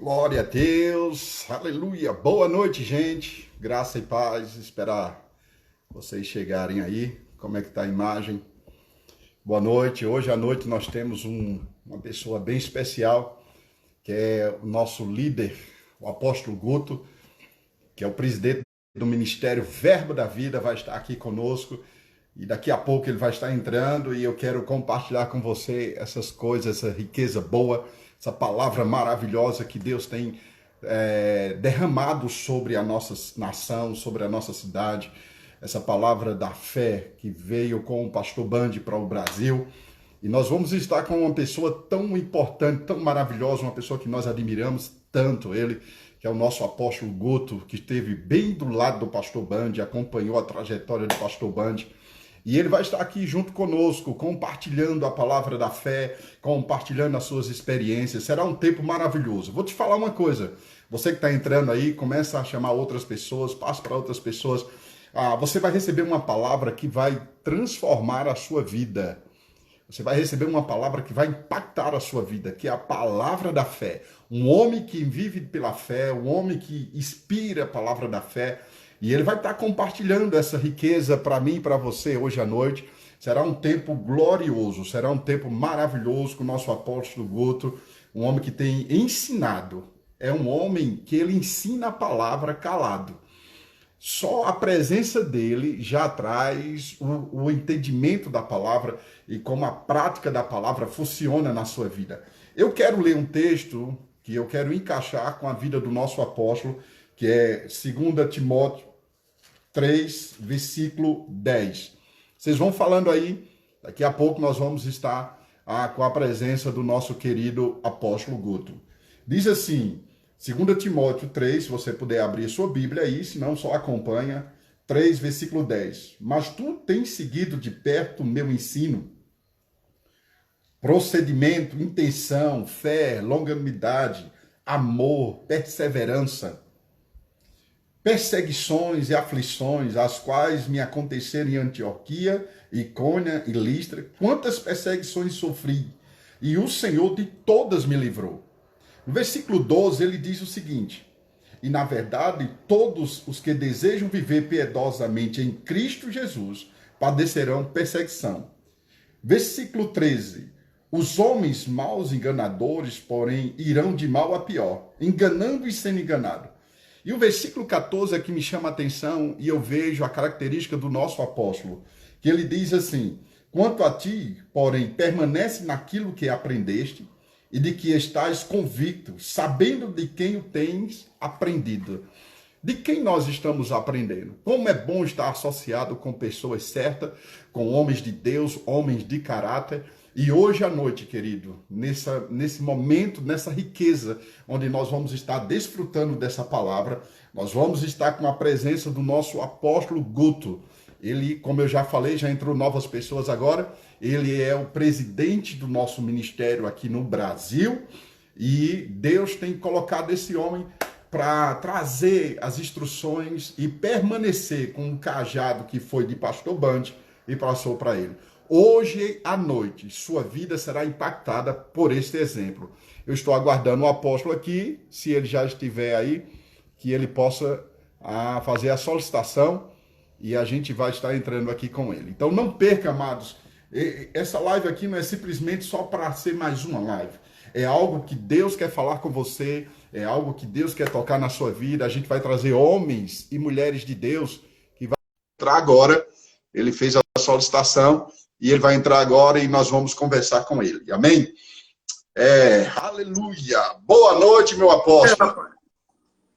Glória a Deus, aleluia, boa noite, gente, graça e paz, esperar vocês chegarem aí, como é que tá a imagem? Boa noite, hoje à noite nós temos uma pessoa bem especial, que é o nosso líder, o apóstolo Guto, que é o presidente do Ministério Verbo da Vida, vai estar aqui conosco, e daqui a pouco ele vai estar entrando, e eu quero compartilhar com você essas coisas, essa riqueza boa, essa palavra maravilhosa que Deus tem derramado sobre a nossa nação, sobre a nossa cidade, essa palavra da fé que veio com o pastor Bandi para o Brasil. E nós vamos estar com uma pessoa tão importante, tão maravilhosa, uma pessoa que nós admiramos tanto, ele, que é o nosso apóstolo Guto, que esteve bem do lado do pastor Bandi, acompanhou a trajetória do pastor Bandi. E ele vai estar aqui junto conosco, compartilhando a palavra da fé, compartilhando as suas experiências. Será um tempo maravilhoso. Vou te falar uma coisa. Você que está entrando aí, começa a chamar outras pessoas, passa para outras pessoas. Você vai receber uma palavra que vai transformar a sua vida. Você vai receber uma palavra que vai impactar a sua vida, que é a palavra da fé. Um homem que vive pela fé, um homem que inspira a palavra da fé. E ele vai estar compartilhando essa riqueza para mim e para você hoje à noite. Será um tempo glorioso, será um tempo maravilhoso com o nosso apóstolo Guto, um homem que tem ensinado. É um homem que ele ensina a palavra calado. Só a presença dele já traz o entendimento da palavra e como a prática da palavra funciona na sua vida. Eu quero ler um texto que eu quero encaixar com a vida do nosso apóstolo, que é 2 Timóteo 3, versículo 10. Vocês vão falando aí, daqui a pouco nós vamos estar com a presença do nosso querido apóstolo Guto. Diz assim, 2 Timóteo 3, se você puder abrir sua Bíblia aí, se não só acompanha, 3, versículo 10. Mas tu tens seguido de perto o meu ensino, procedimento, intenção, fé, longanimidade, amor, perseverança, perseguições e aflições, as quais me aconteceram em Antioquia, Icônia e Listra, quantas perseguições sofri, e o Senhor de todas me livrou. No versículo 12, ele diz o seguinte, e na verdade, todos os que desejam viver piedosamente em Cristo Jesus, padecerão perseguição. Versículo 13, os homens maus enganadores, porém, irão de mal a pior, enganando e sendo enganados. E o versículo 14 é que me chama a atenção e eu vejo a característica do nosso apóstolo, que ele diz assim, quanto a ti, porém, permanece naquilo que aprendeste e de que estás convicto, sabendo de quem o tens aprendido. De quem nós estamos aprendendo? Como é bom estar associado com pessoas certas, com homens de Deus, homens de caráter. E hoje à noite, querido, nesse momento, nessa riqueza, onde nós vamos estar desfrutando dessa palavra, nós vamos estar com a presença do nosso apóstolo Guto. Ele, como eu já falei, já entrou novas pessoas agora, ele é o presidente do nosso ministério aqui no Brasil, e Deus tem colocado esse homem para trazer as instruções e permanecer com o cajado que foi de pastor Bandi e passou para ele. Hoje à noite, sua vida será impactada por este exemplo. Eu estou aguardando o apóstolo aqui, se ele já estiver aí, que ele possa fazer a solicitação e a gente vai estar entrando aqui com ele. Então não perca, amados, essa live aqui não é simplesmente só para ser mais uma live. É algo que Deus quer falar com você, é algo que Deus quer tocar na sua vida. A gente vai trazer homens e mulheres de Deus que vai entrar agora. Ele fez a solicitação. E ele vai entrar agora e nós vamos conversar com ele. Amém? Aleluia! Boa noite, meu apóstolo.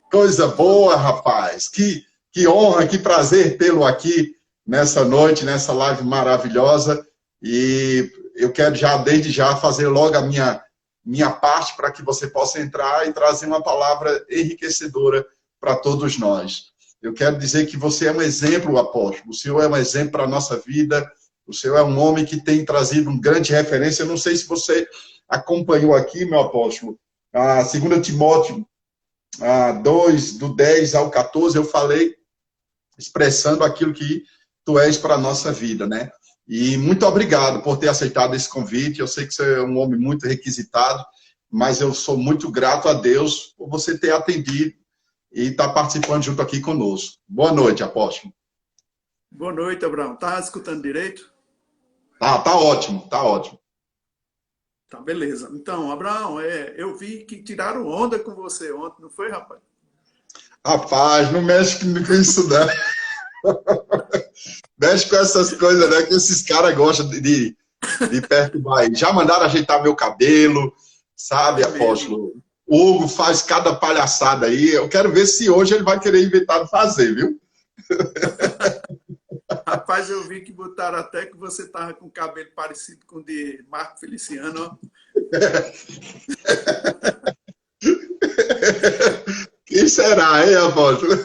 Coisa boa, rapaz. Que honra, que prazer tê-lo aqui nessa noite, nessa live maravilhosa. E eu quero desde já, fazer logo a minha parte para que você possa entrar e trazer uma palavra enriquecedora para todos nós. Eu quero dizer que você é um exemplo, apóstolo. O Senhor é um exemplo para a nossa vida. O Senhor é um homem que tem trazido uma grande referência. Eu não sei se você acompanhou aqui, meu apóstolo, 2 Timóteo 2, do 10 ao 14, eu falei, expressando aquilo que tu és para a nossa vida, né? E muito obrigado por ter aceitado esse convite. Eu sei que você é um homem muito requisitado mas eu sou muito grato a Deus por você ter atendido e estar participando junto aqui conosco. Boa noite, apóstolo. Boa noite, Abraão. Tá escutando direito? Tá ótimo, tá ótimo. Tá, beleza. Então, Abraão, eu vi que tiraram onda com você ontem, não foi, rapaz? Rapaz, não mexe com isso, não. Mexe com essas coisas, né? Que esses caras gostam de perturbar aí. Já mandaram ajeitar meu cabelo, sabe, É mesmo. apóstolo? O Hugo faz cada palhaçada aí. Eu quero ver se hoje ele vai querer inventar de fazer, viu? Rapaz, eu vi que botaram até que você tava com o cabelo parecido com o de Marco Feliciano, ó. Quem será, hein, apóstolo?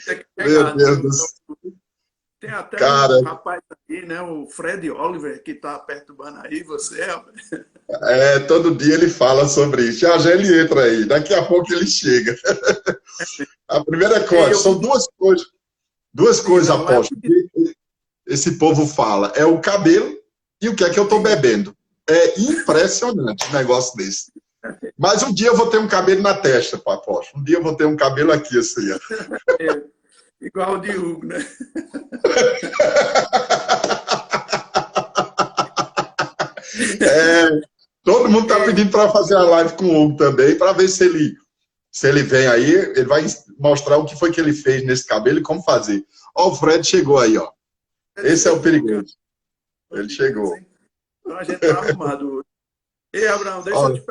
Tem que Meu pegar, Deus viu? do céu. Tem até Cara, um rapaz aí, né? O Fred Oliver, que tá perturbando aí você, rapaz. todo dia ele fala sobre isso. Já já ele entra aí. Daqui a pouco ele chega. A primeira Ei, coisa, eu são vi. duas Sim, coisas, não, é apóstolo, que esse povo fala. É o cabelo e o que é que eu estou sim. bebendo. É impressionante um negócio desse. Mas um dia eu vou ter um cabelo na testa, apóstolo. Um dia eu vou ter um cabelo aqui, assim. Ó. É, igual o de Hugo, né? É, todo mundo está Ei, pedindo para fazer a live com o Hugo também, para ver se ele vem aí, ele vai mostrar o que foi que ele fez nesse cabelo e como fazer. Ó, o Fred chegou aí, ó. ele Esse é o chegou, cara. perigoso. Ô, Ele Deus, chegou. hein? Então a gente tá arrumado hoje. Ei, Abraão, deixa eu Ó, te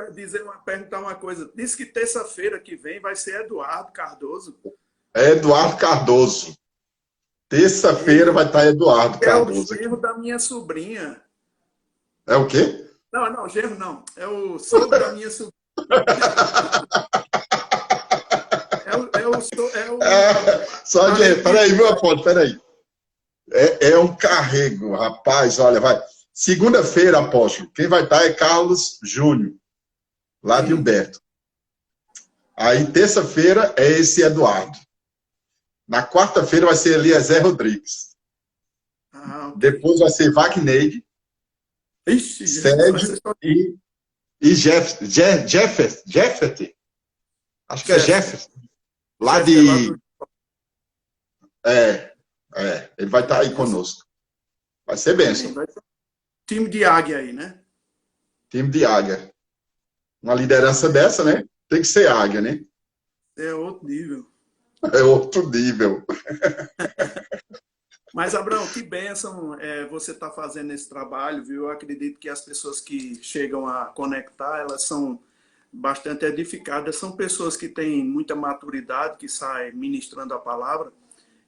perguntar uma coisa. Diz que terça-feira que vem vai ser Eduardo Cardoso. é Eduardo Cardoso. Terça-feira Ele vai estar Eduardo é o Cardoso genro aqui. da minha sobrinha. É o quê? Não, não, genro não. É o sogro da minha sobrinha. Só de. Marido de Peraí, meu Deus. apóstolo, peraí. É um carrego, rapaz. Olha, vai. Segunda-feira, apóstolo, quem vai estar é Carlos Júnior, lá de Sim. Humberto. Aí, terça-feira, é esse Eduardo. Na quarta-feira vai ser Eliezer Rodrigues. Ah, ok. Depois vai ser Wagner, Ixi, Jesus, vai Sérgio ser só e Jeffet. Acho que é Jéssica. Jeffet. Lá Jéssica é lá do. de. É, ele vai estar aí Isso. conosco. Vai ser Amém. bênção. Vai ser time de águia aí, né? Time de águia. Uma liderança Amém. dessa, né? Tem que ser águia, né? É outro nível. É outro nível. Mas, Abraão, que bênção você está fazendo esse trabalho, viu? Eu acredito que as pessoas que chegam a conectar, elas são bastante edificadas, são pessoas que têm muita maturidade, que saem ministrando a palavra,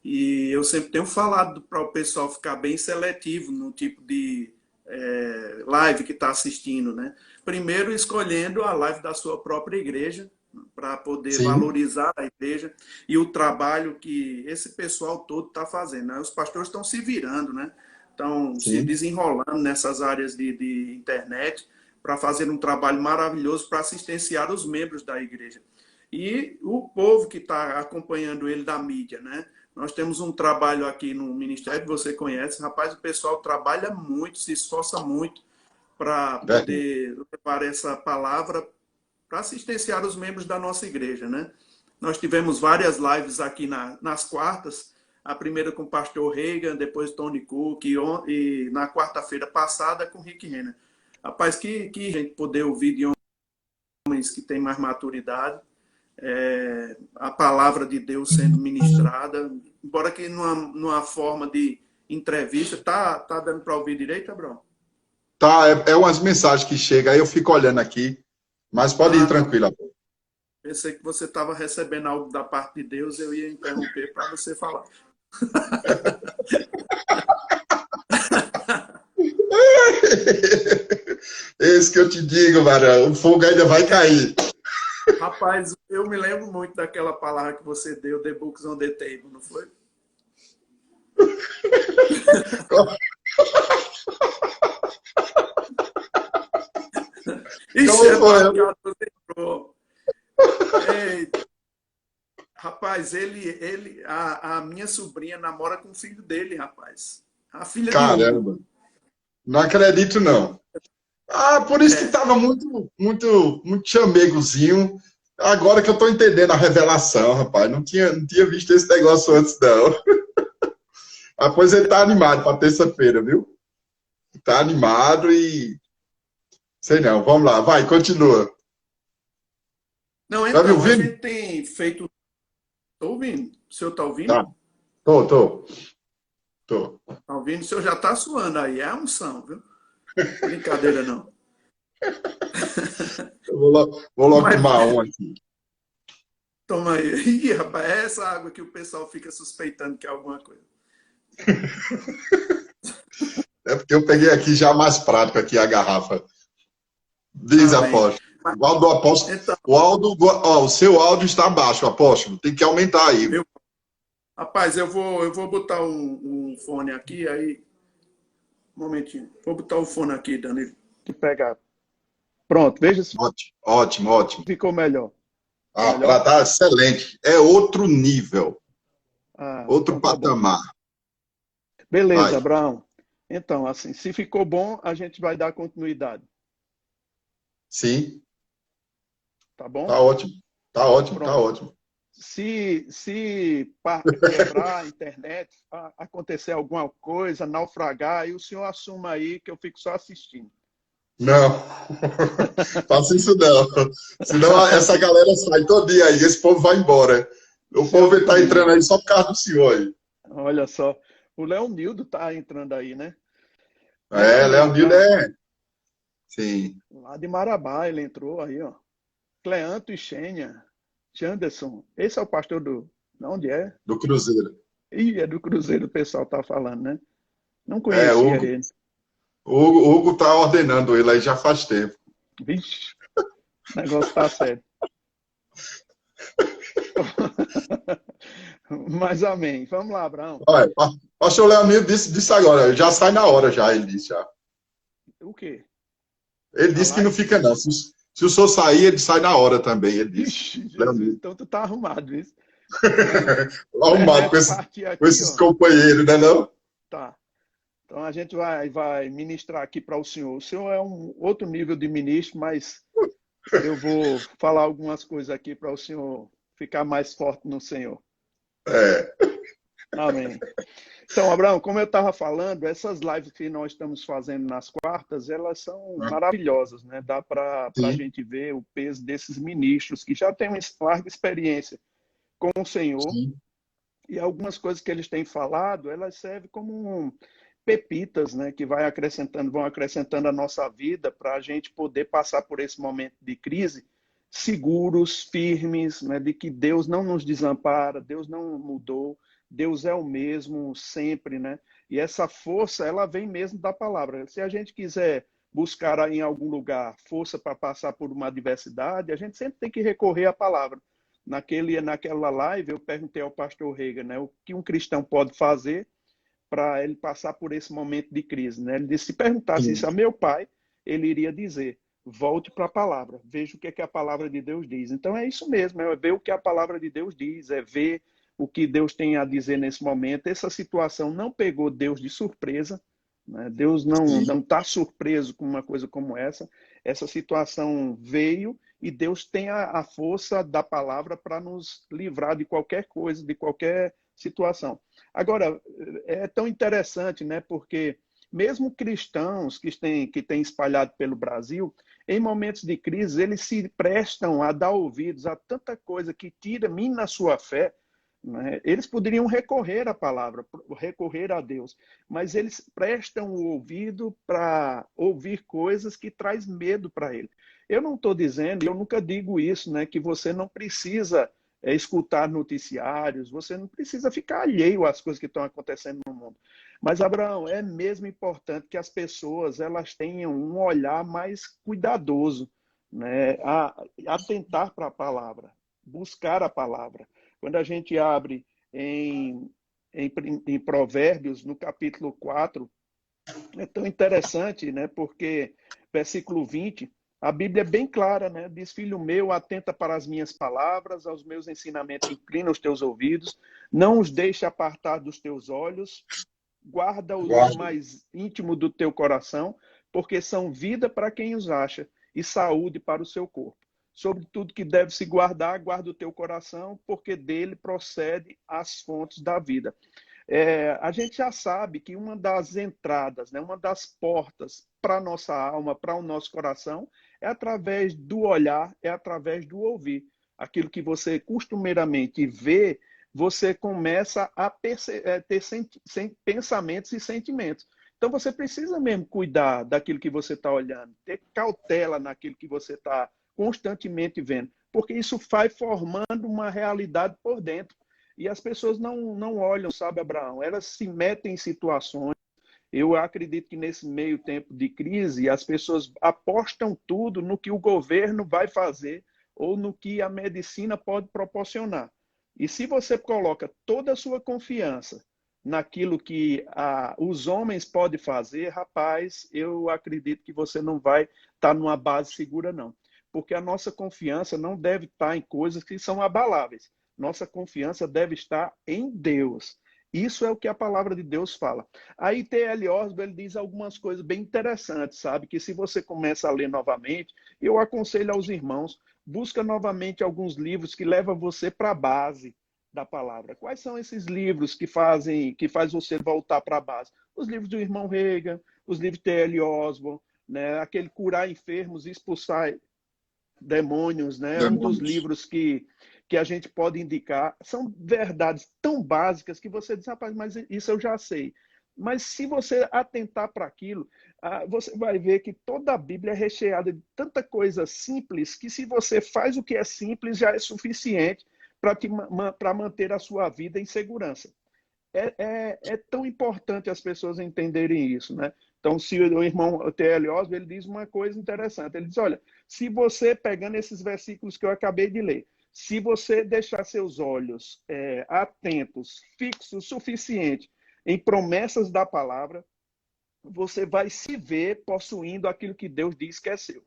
e eu sempre tenho falado para o pessoal ficar bem seletivo no tipo de live que está assistindo, né? Primeiro, escolhendo a live da sua própria igreja, para poder Sim, valorizar a igreja e o trabalho que esse pessoal todo está fazendo. Né? Os pastores estão se virando, né? Estão se sim. desenrolando nessas áreas de internet para fazer um trabalho maravilhoso para assistenciar os membros da igreja. E o povo que está acompanhando ele da mídia, né? Nós temos um trabalho aqui no Ministério, que você conhece, rapaz, o pessoal trabalha muito, se esforça muito para Verdade. poder levar essa palavra para assistenciar os membros da nossa igreja, né? Nós tivemos várias lives aqui nas quartas, a primeira com o pastor Reagan, depois Tony Cook, e na quarta-feira passada com Rick Renner. Rapaz, que gente poder ouvir de homens que têm mais maturidade, a palavra de Deus sendo ministrada, embora que numa forma de entrevista, tá dando para ouvir direito, Abraão? Tá, é umas mensagens que chegam, aí eu fico olhando aqui, mas pode ir Ah, tá. tranquilo. Pensei que você estava recebendo algo da parte de Deus, eu ia interromper para você falar. Esse que eu te digo, Marão, o fogo ainda vai cair. Rapaz, eu me lembro muito daquela palavra que você deu, The Books on the Table, não foi? Ixi, Como Eduardo foi? Cardoso entrou. Eita. Rapaz, a minha sobrinha namora com o filho dele, rapaz. A filha de Hugo. Caramba, não acredito não. Ah, por isso que É. estava muito chamegozinho. Agora que eu estou entendendo a revelação, rapaz. Não tinha visto esse negócio antes, não. Ah, pois ele tá animado para terça-feira, viu? Tá animado e. Sei não, vamos lá, vai, continua. Não, Tá me então, a ouvindo? gente tem feito. Estou ouvindo. O senhor está ouvindo? Tá, tô. Está ouvindo? O senhor já está suando aí. É a unção, viu? Brincadeira, não. Eu vou logo Mas tomar um aqui. toma aí. Ih, rapaz, é essa água que o pessoal fica suspeitando que é alguma coisa. É porque eu peguei aqui já mais prático aqui a garrafa. Diz, Amém. apóstolo. O áudio do apóstolo. Então, O seu áudio está baixo, apóstolo. Tem que aumentar aí. meu, rapaz, eu vou botar um fone aqui, aí. Um momentinho. Vou botar o fone aqui, Danilo. Que pegar. Pronto, veja se Ótimo, ótimo, ótimo. ficou melhor. Ah, Melhor? tá excelente. É outro nível, Ah, outro então tá bom. patamar. Beleza, Vai. Abraão. Então, assim, se ficou bom, a gente vai dar continuidade. Sim, Tá bom? tá ótimo. Tá ótimo, tá Pronto. ótimo. Se quebrar a internet, acontecer alguma coisa, naufragar, aí o senhor assuma aí que eu fico só assistindo. Não, faça isso não. Senão essa galera sai todo dia aí, esse povo vai embora. O Deus povo me está entrando livre. aí só por causa do senhor aí. Olha só. O Leonildo tá entrando aí, né? É, Leonildo, Leonildo tá? é. Sim, Lá de Marabá ele entrou aí, ó. Cleanto e Xênia. Janderson. Esse é o pastor do. Onde é? do Cruzeiro. Ih, é do Cruzeiro, o pessoal tá falando, né? Não É, conhecia ele. Hugo tá ordenando ele aí já faz tempo. Vixe, o negócio tá sério. Mas amém. Vamos lá, Abraão. Olha, pastor Leonildo disse agora, já sai na hora já, ele disse já. O quê? Ele A disse que não live? fica não. Se o senhor sair, ele sai na hora também, ele disse. Ixi, Jesus, Leonildo. então tu tá arrumado, isso. Quando o Arrumado Ernesto partir com aqui, esses ó, companheiros, né não? tá. Então a gente vai ministrar aqui para o senhor. O senhor é um outro nível de ministro, mas eu vou falar algumas coisas aqui para o senhor ficar mais forte no Senhor. É, Amém. Então, Abraão, como eu estava falando, essas lives que nós estamos fazendo nas quartas, elas são maravilhosas, né? Dá para a sim, gente ver o peso desses ministros que já têm uma larga experiência com o Senhor, sim, e algumas coisas que eles têm falado, elas servem como pepitas, né? Que vão acrescentando a nossa vida para a gente poder passar por esse momento de crise seguros, firmes, né? De que Deus não nos desampara, Deus não mudou, Deus é o mesmo sempre, né? E essa força, ela vem mesmo da palavra. Se a gente quiser buscar em algum lugar força para passar por uma adversidade, a gente sempre tem que recorrer à palavra. Naquela live, eu perguntei ao pastor Reagan, né, o que um cristão pode fazer para ele passar por esse momento de crise. Né? Ele disse: se perguntasse sim, isso a meu pai, ele iria dizer: volte para a palavra, veja o que, é que a palavra de Deus diz. Então é isso mesmo, é ver o que a palavra de Deus diz, é ver o que Deus tem a dizer nesse momento. Essa situação não pegou Deus de surpresa, né? Deus não sim, está surpreso com uma coisa como essa. Essa situação veio e Deus tem a força da palavra para nos livrar de qualquer coisa, de qualquer situação. Agora, é tão interessante, né? Porque mesmo cristãos que têm espalhado pelo Brasil, em momentos de crise, eles se prestam a dar ouvidos a tanta coisa que tira mim na sua fé, né? Eles poderiam recorrer à palavra, recorrer a Deus, mas eles prestam o ouvido para ouvir coisas que traz medo para ele. Eu não estou dizendo, eu nunca digo isso, né, que você não precisa escutar noticiários, você não precisa ficar alheio às coisas que estão acontecendo no mundo. Mas, Abraão, é mesmo importante que as pessoas elas tenham um olhar mais cuidadoso, né, atentar para a palavra, buscar a palavra. Quando a gente abre em Provérbios, no capítulo 4, é tão interessante, né? Porque versículo 20, a Bíblia é bem clara, né? Diz: filho meu, atenta para as minhas palavras, aos meus ensinamentos, inclina os teus ouvidos, não os deixe apartar dos teus olhos, guarda-os no guarda. mais íntimo do teu coração, porque são vida para quem os acha e saúde para o seu corpo. Sobre tudo que deve se guardar, guarda o teu coração, porque dele procede as fontes da vida. A gente já sabe que uma das entradas, né, uma das portas para a nossa alma, para o nosso coração, é através do olhar, é através do ouvir. Aquilo que você costumeiramente vê, você começa a ter pensamentos e sentimentos. Então você precisa mesmo cuidar daquilo que você está olhando, ter cautela naquilo que você está constantemente vendo, porque isso vai formando uma realidade por dentro. E as pessoas não olham, sabe, Abraão? Elas se metem em situações. Eu acredito que nesse meio tempo de crise, as pessoas apostam tudo no que o governo vai fazer ou no que a medicina pode proporcionar. E se você coloca toda a sua confiança naquilo que os homens podem fazer, rapaz, eu acredito que você não vai estar numa base segura, não. Porque a nossa confiança não deve estar em coisas que são abaláveis. Nossa confiança deve estar em Deus. Isso é o que a palavra de Deus fala. Aí T.L. Osborne diz algumas coisas bem interessantes, sabe? Que se você começa a ler novamente, eu aconselho aos irmãos, busca novamente alguns livros que levam você para a base da palavra. Quais são esses livros que faz você voltar para a base? Os livros do irmão Reagan, os livros de T.L. Osborne, né? Aquele Curar Enfermos e Expulsar Demônios, né? Um dos livros que a gente pode indicar. São verdades tão básicas que você diz, rapaz, mas isso eu já sei. Mas se você atentar para aquilo, você vai ver que toda a Bíblia é recheada de tanta coisa simples que se você faz o que é simples, já é suficiente para manter a sua vida em segurança. É tão importante as pessoas entenderem isso, né? Então, se o irmão T.L. Osborne, ele diz uma coisa interessante. Ele diz, olha, se você, pegando esses versículos que eu acabei de ler, se você deixar seus olhos atentos, fixos o suficiente em promessas da palavra, você vai se ver possuindo aquilo que Deus diz que é seu.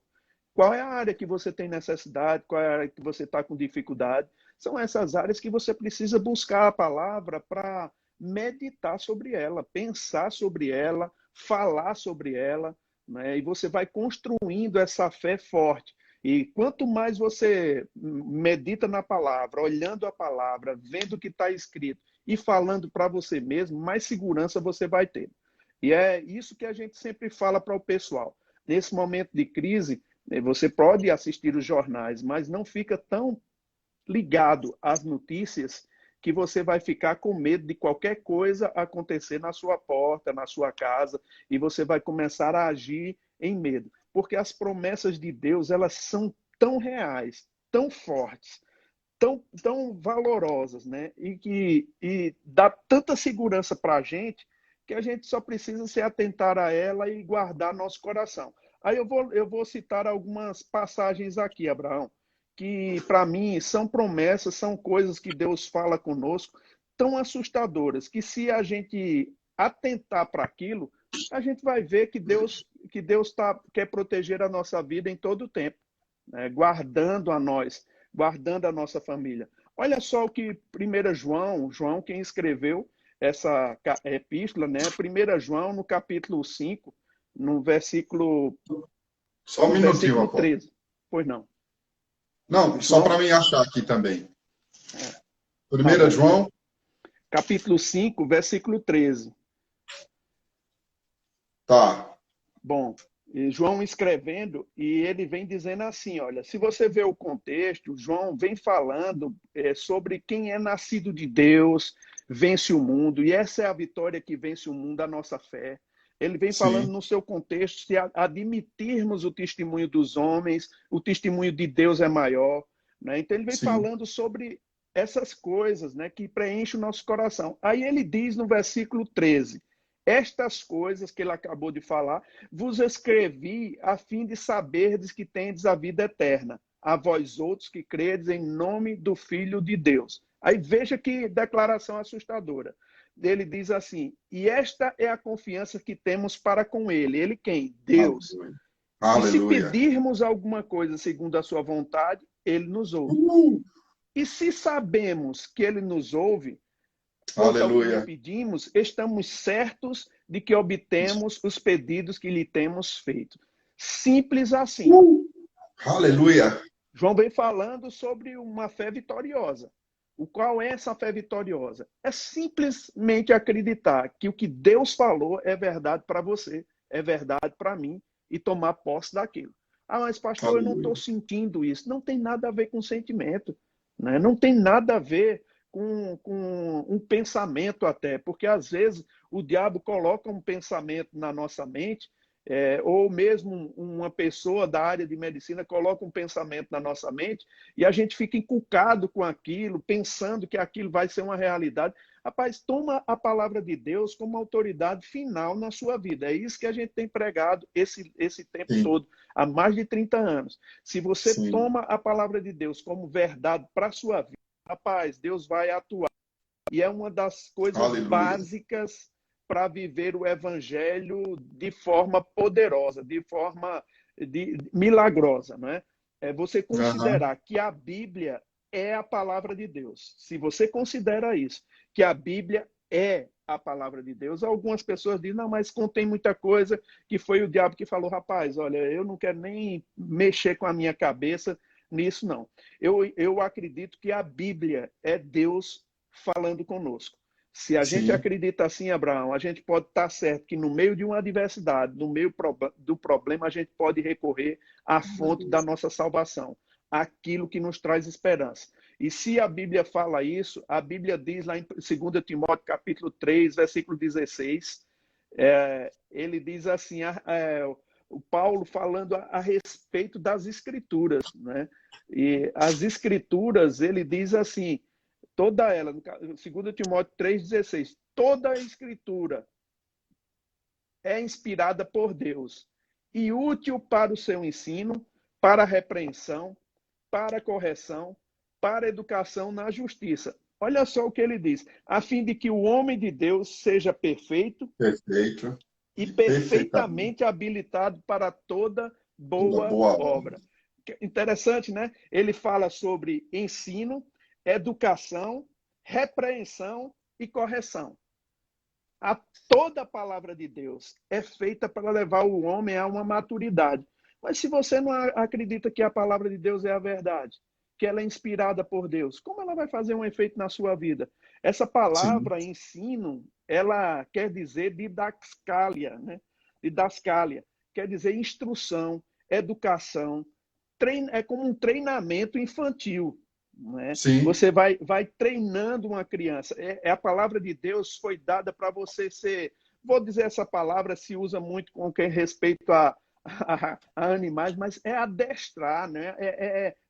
Qual é a área que você tem necessidade? Qual é a área que você está com dificuldade? São essas áreas que você precisa buscar a palavra para meditar sobre ela, pensar sobre ela, falar sobre ela, né? E você vai construindo essa fé forte. E quanto mais você medita na palavra, olhando a palavra, vendo o que está escrito e falando para você mesmo, mais segurança você vai ter. E é isso que a gente sempre fala para o pessoal. Nesse momento de crise, você pode assistir os jornais, mas não fica tão ligado às notícias que você vai ficar com medo de qualquer coisa acontecer na sua porta, na sua casa, e você vai começar a agir em medo. Porque as promessas de Deus, elas são tão reais, tão fortes, tão valorosas, né? E dá tanta segurança para a gente que a gente só precisa se atentar a ela e guardar nosso coração. Aí eu vou citar algumas passagens aqui, Abraão, que para mim são promessas, são coisas que Deus fala conosco, tão assustadoras, que se a gente atentar para aquilo, a gente vai ver que Deus quer proteger a nossa vida em todo o tempo, né? Guardando a nós, guardando a nossa família. Olha só o que 1 João quem escreveu essa epístola, né? 1 João, no capítulo 5, no versículo, Só um minutinho, versículo 13. Pois não. Não, só para mim achar aqui também. Tá 1 João. Capítulo 5, versículo 13. Tá. Bom, João escrevendo, e ele vem dizendo assim, olha, se você vê o contexto, João vem falando sobre quem é nascido de Deus, vence o mundo, e essa é a vitória que vence o mundo, a nossa fé. Ele vem falando no seu contexto, se admitirmos o testemunho dos homens, o testemunho de Deus é maior, né? Então ele vem falando sobre essas coisas, né, que preenchem o nosso coração. Aí ele diz no versículo 13, estas coisas que ele acabou de falar, vos escrevi a fim de saberdes que tendes a vida eterna, a vós outros que credes em nome do Filho de Deus. Aí veja que declaração assustadora. Ele diz assim, e esta é a confiança que temos para com ele. Ele quem? Deus. Aleluia. E se pedirmos alguma coisa segundo a sua vontade, ele nos ouve. E se sabemos que ele nos ouve, Pois ao que lhe Aleluia. pedimos, estamos certos de que obtemos os pedidos que lhe temos feito. Simples assim. Uh, aleluia. João vem falando sobre uma fé vitoriosa. O qual é essa fé vitoriosa? É simplesmente acreditar que o que Deus falou é verdade para você, é verdade para mim, e tomar posse daquilo. Ah, mas pastor, eu não estou Aleluia. sentindo isso. Não tem nada a ver com sentimento, né? Não tem nada a ver com um pensamento até, porque às vezes o diabo coloca um pensamento na nossa mente, ou mesmo uma pessoa da área de medicina coloca um pensamento na nossa mente e a gente fica encucado com aquilo, pensando que aquilo vai ser uma realidade. Rapaz, toma a palavra de Deus como autoridade final na sua vida. É isso que a gente tem pregado esse tempo Sim, todo, há mais de 30 anos. Se você sim. toma a palavra de Deus como verdade para a sua vida, rapaz, Deus vai atuar. E é uma das coisas Aleluia. básicas para viver o evangelho de forma poderosa, de forma milagrosa, não é? É você Aham. considerar que a Bíblia é a palavra de Deus. Se você considera isso, que a Bíblia é a palavra de Deus, algumas pessoas dizem, não, mas contém muita coisa que foi o diabo que falou, rapaz, olha, eu não quero nem mexer com a minha cabeça nisso, não. Eu acredito que a Bíblia é Deus falando conosco. Se a gente Sim. acredita assim, Abraão, a gente pode estar certo que no meio de uma adversidade, no meio do problema, a gente pode recorrer à fonte da nossa salvação, aquilo que nos traz esperança. E se a Bíblia fala isso, a Bíblia diz lá em 2 Timóteo capítulo 3, versículo 16, ele diz assim, o Paulo falando a respeito das escrituras, né? E as escrituras, ele diz assim, toda ela, 2 Timóteo 3,16, toda a escritura é inspirada por Deus e útil para o seu ensino, para a repreensão, para a correção, para a educação na justiça. Olha só o que ele diz, a fim de que o homem de Deus seja perfeito Perfeito. e E perfeitamente. perfeitamente habilitado para toda Toda boa boa obra. obra. Interessante, né? Ele fala sobre ensino, educação, repreensão e correção. Toda a palavra de Deus é feita para levar o homem a uma maturidade. Mas se você não acredita que a palavra de Deus é a verdade, que ela é inspirada por Deus, como ela vai fazer um efeito na sua vida? Essa Sim. palavra ensino, ela quer dizer didascalia, né? Didascalia, quer dizer instrução, educação, é como um treinamento infantil. Não é? Sim. Você vai treinando uma criança. A palavra de Deus foi dada para você ser. Vou dizer essa palavra, se usa muito com respeito a animais, mas é adestrar, né?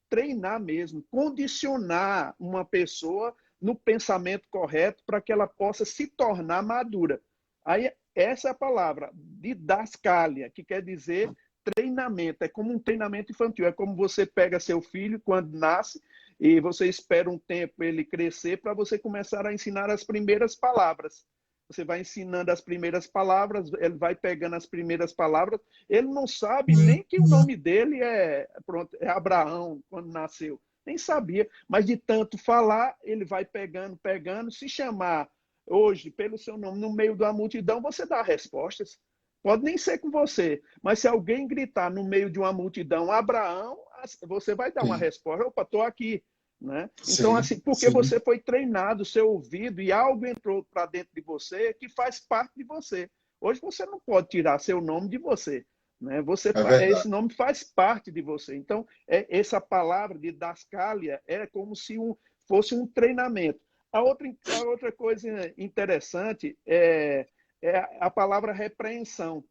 Treinar mesmo, condicionar uma pessoa no pensamento correto para que ela possa se tornar madura. Aí, essa é a palavra, didascalia, que quer dizer treinamento. É como um treinamento infantil. É como você pega seu filho quando nasce e você espera um tempo ele crescer para você começar a ensinar as primeiras palavras. Você vai ensinando as primeiras palavras, ele vai pegando as primeiras palavras, ele não sabe nem que o nome dele é Abraão, quando nasceu. Nem sabia, mas de tanto falar, ele vai pegando. Se chamar hoje pelo seu nome no meio da multidão, você dá respostas. Pode nem ser com você, mas se alguém gritar no meio de uma multidão, Abraão, você vai dar uma Sim. resposta. Opa, estou aqui. Né? Então, Sim. assim, porque Sim. você foi treinado, seu ouvido, e algo entrou para dentro de você que faz parte de você. Hoje você não pode tirar seu nome de você. Né? É verdade. Esse nome faz parte de você. Então, essa palavra de dascalia é como se fosse um treinamento. A outra coisa interessante é a palavra repreensão,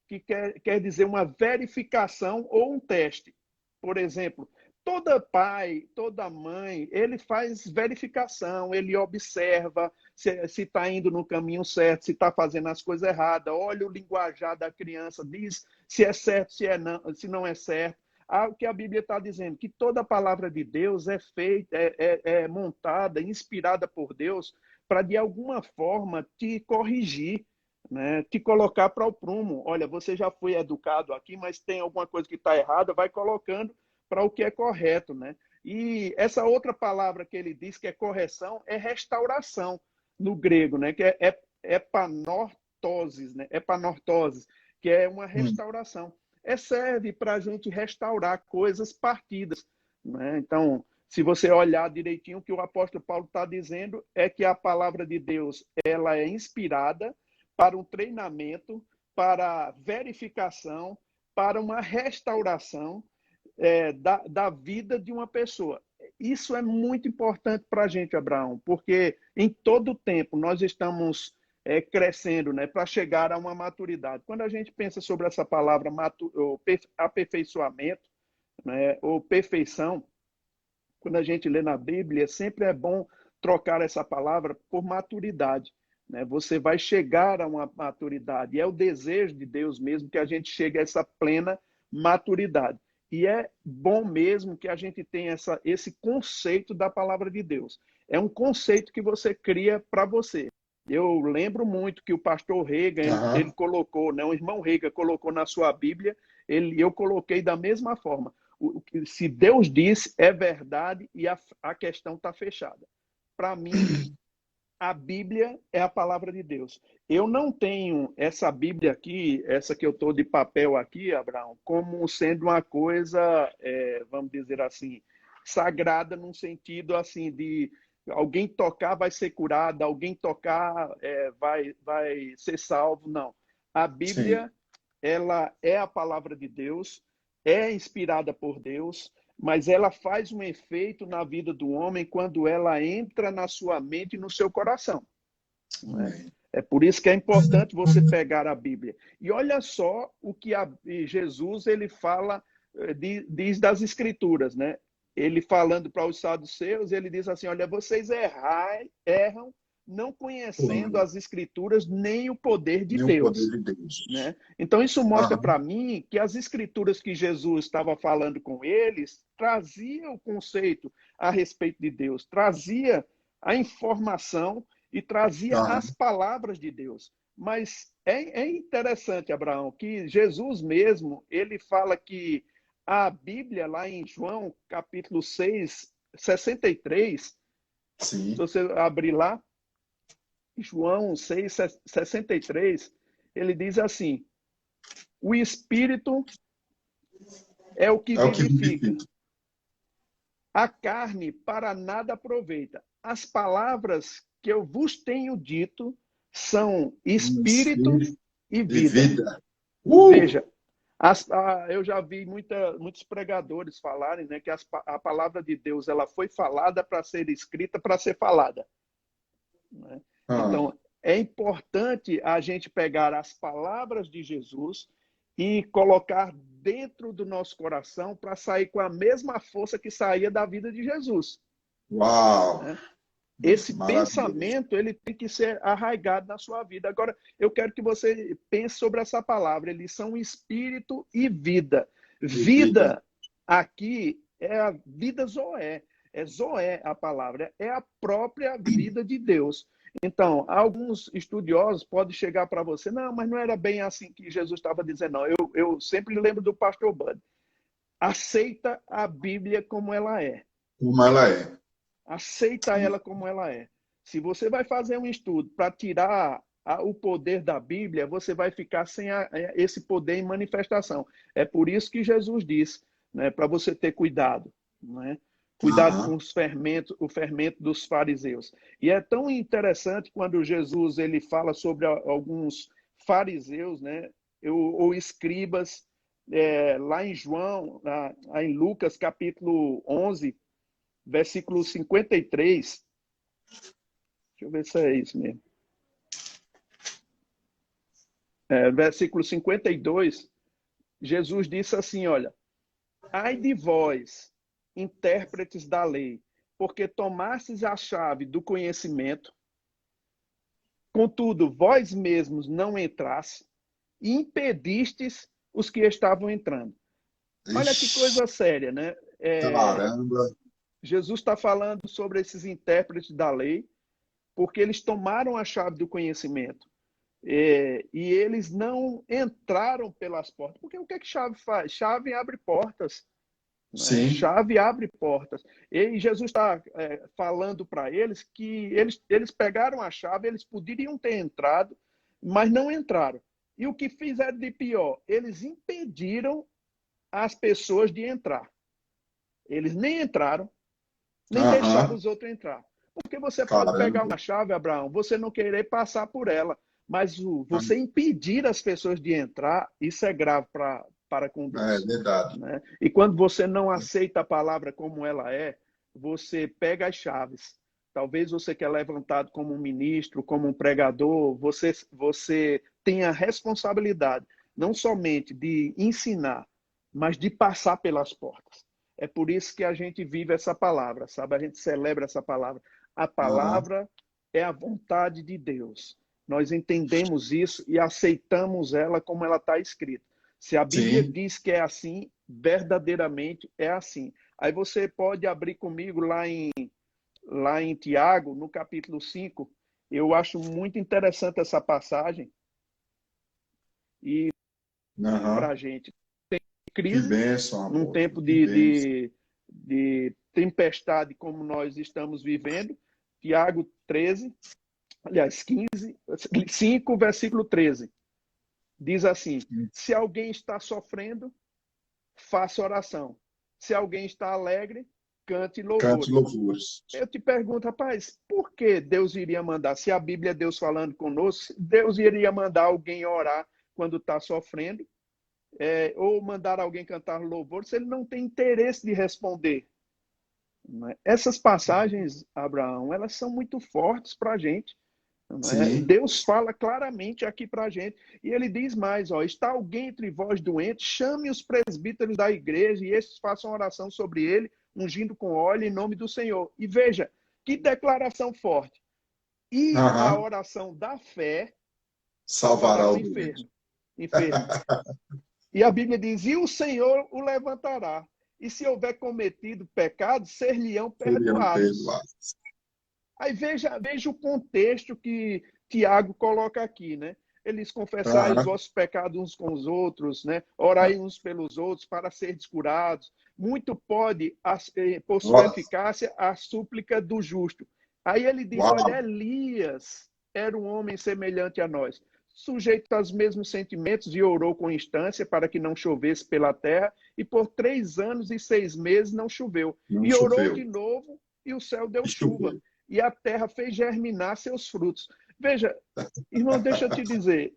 que quer dizer uma verificação ou um teste. Por exemplo, todo pai, toda mãe, ele faz verificação, ele observa se está indo no caminho certo, se está fazendo as coisas erradas, olha o linguajar da criança, diz se é certo, se não é certo. O que a Bíblia está dizendo, que toda a palavra de Deus é feita, é montada, inspirada por Deus, para de alguma forma te corrigir, né? Te colocar para o prumo. Olha, você já foi educado aqui, mas tem alguma coisa que está errada, vai colocando para o que é correto, né? E essa outra palavra que ele diz que é correção é restauração. no grego, né? Que é epanortoses, né? Epanortoses, que é uma Hum. restauração. Serve para a gente restaurar coisas partidas, né? Então, se você olhar direitinho, o que o apóstolo Paulo está dizendo é que a palavra de Deus ela é inspirada para um treinamento, para verificação, para uma restauração da vida de uma pessoa. Isso é muito importante para a gente, Abraão, porque em todo o tempo nós estamos crescendo, né, para chegar a uma maturidade. Quando a gente pensa sobre essa palavra aperfeiçoamento, né, ou perfeição, quando a gente lê na Bíblia, sempre é bom trocar essa palavra por maturidade. Né? Você vai chegar a uma maturidade. E é o desejo de Deus mesmo que a gente chegue a essa plena maturidade. E é bom mesmo que a gente tenha esse conceito da palavra de Deus. É um conceito que você cria para você. Eu lembro muito que o pastor Reagan, ele colocou, né, o irmão Reagan colocou na sua Bíblia, eu coloquei da mesma forma. Se Deus disse, é verdade e a questão está fechada. Para mim, a Bíblia é a palavra de Deus. Eu não tenho essa Bíblia aqui, essa que eu estou de papel aqui, Abraão, como sendo uma coisa, vamos dizer assim, sagrada num sentido assim de alguém tocar vai ser curado, alguém tocar vai ser salvo. Não. A Bíblia, Sim. ela é a palavra de Deus, é inspirada por Deus, mas ela faz um efeito na vida do homem quando ela entra na sua mente e no seu coração. Amém. É por isso que é importante você pegar a Bíblia. E olha só o que Jesus ele fala, diz das Escrituras, né? Ele falando para os saduceus, ele diz assim, olha, vocês erram não conhecendo as Escrituras nem o poder de Nem o poder Deus. de Deus. Né? Então, isso mostra Aham. para mim que as escrituras que Jesus estava falando com eles trazia o conceito a respeito de Deus, trazia a informação e trazia as Aham. palavras de Deus. Mas é interessante, Abraão, que Jesus mesmo, ele fala que a Bíblia, lá em João, capítulo 6, 63, se Sim. você abrir lá, João 6, 63, ele diz assim, o Espírito é o que É o que vivifica. vivifica. A carne para nada aproveita. As palavras que eu vos tenho dito são espírito Espírito e e vida. vida. Veja, eu já vi muitos pregadores falarem, né, que a palavra de Deus ela foi falada para ser escrita, para ser falada. Né? Ah, Então, é importante a gente pegar as palavras de Jesus e colocar dentro do nosso coração para sair com a mesma força que saía da vida de Jesus. uau! Né? Esse Maravilhoso. pensamento ele tem que ser arraigado na sua vida. Agora, eu quero que você pense sobre essa palavra. Eles são espírito e vida. E vida. Vida aqui é a vida Zoé. É Zoé a palavra. É a própria vida de Deus. Então, alguns estudiosos podem chegar para você, não, mas não era bem assim que Jesus estava dizendo, não. Eu sempre lembro do pastor Bud. Aceita a Bíblia como ela é. Como ela é. Aceita ela como ela é. Se você vai fazer um estudo para tirar o poder da Bíblia, você vai ficar sem esse poder em manifestação. É por isso que Jesus diz, né, para você ter cuidado, né? Cuidado com Aham. o fermento dos fariseus. E é tão interessante quando Jesus ele fala sobre alguns fariseus, né, ou escribas, lá em João, em Lucas capítulo 11, versículo 53. Deixa eu ver se é isso mesmo. Versículo 52, Jesus disse assim, olha, ai de vós, intérpretes da lei, porque tomastes a chave do conhecimento, contudo, vós mesmos não entraste e impedistes os que estavam entrando. Olha que Ixi, coisa séria, né? caramba. Jesus está falando sobre esses intérpretes da lei, porque eles tomaram a chave do conhecimento. E eles não entraram pelas portas. Porque o que é que chave faz? Chave abre portas. Né? Sim. Chave abre portas. E Jesus está falando para eles que eles pegaram a chave, eles poderiam ter entrado, mas não entraram. E o que fizeram de pior? Eles impediram as pessoas de entrar. Eles nem entraram, nem deixaram Aham. os outros entrar. Porque você pode pegar Caramba. uma chave, Abraão, você não querer passar por ela, mas você impedir as pessoas de entrar, isso é grave para com É Deus. verdade. Né? E quando você não aceita a palavra como ela é, você pega as chaves. Talvez você que é levantado como um ministro, como um pregador, você tenha a responsabilidade não somente de ensinar, mas de passar pelas portas. É por isso que a gente vive essa palavra, sabe? A gente celebra essa palavra. A Aham. palavra é a vontade de Deus. Nós entendemos isso e aceitamos ela como ela está escrita. Se a Bíblia Sim. diz que é assim, verdadeiramente é assim. Aí você pode abrir comigo lá em Tiago, no capítulo 5. Eu acho muito interessante essa passagem e para Aham. a gente. Que Crise, bênção, num apóstolo. tempo Que bênção. de tempestade como nós estamos vivendo. Tiago 13, aliás, 15, 5, versículo 13. Diz assim: se alguém está sofrendo, faça oração. Se alguém está alegre, cante Cante louvores. louvores. Eu te pergunto, rapaz, por que Deus iria mandar? Se a Bíblia é Deus falando conosco, Deus iria mandar alguém orar quando está sofrendo, ou mandar alguém cantar louvor, se ele não tem interesse de responder. Né? Essas passagens, Abraão, elas são muito fortes para a gente. Sim. Deus fala claramente aqui para a gente. E ele diz mais: ó, está alguém entre vós doente, chame os presbíteros da igreja e estes façam oração sobre ele, ungindo com óleo em nome do Senhor. E veja, que declaração forte. E a Aham. oração da fé salvará Salvará o o doente. enfermo. E a Bíblia diz: e o Senhor o levantará. E se houver cometido pecado, ser-lhe-ão Seriam perdoados. perdoados. Aí veja o contexto que Tiago coloca aqui, né? Eles confessai os Aham. vossos pecados uns com os outros, né? Orai uns pelos outros para seres curados. Muito pode, por sua Uau. eficácia, a súplica do justo. Aí ele diz: olha, Uau. Elias era um homem semelhante a nós, sujeito aos mesmos sentimentos, e orou com instância para que não chovesse pela terra, e por 3 anos e 6 meses não choveu. Não E orou choveu. de novo, e o céu deu chuva Choveu. e a terra fez germinar seus frutos. Veja, irmão, deixa eu te dizer,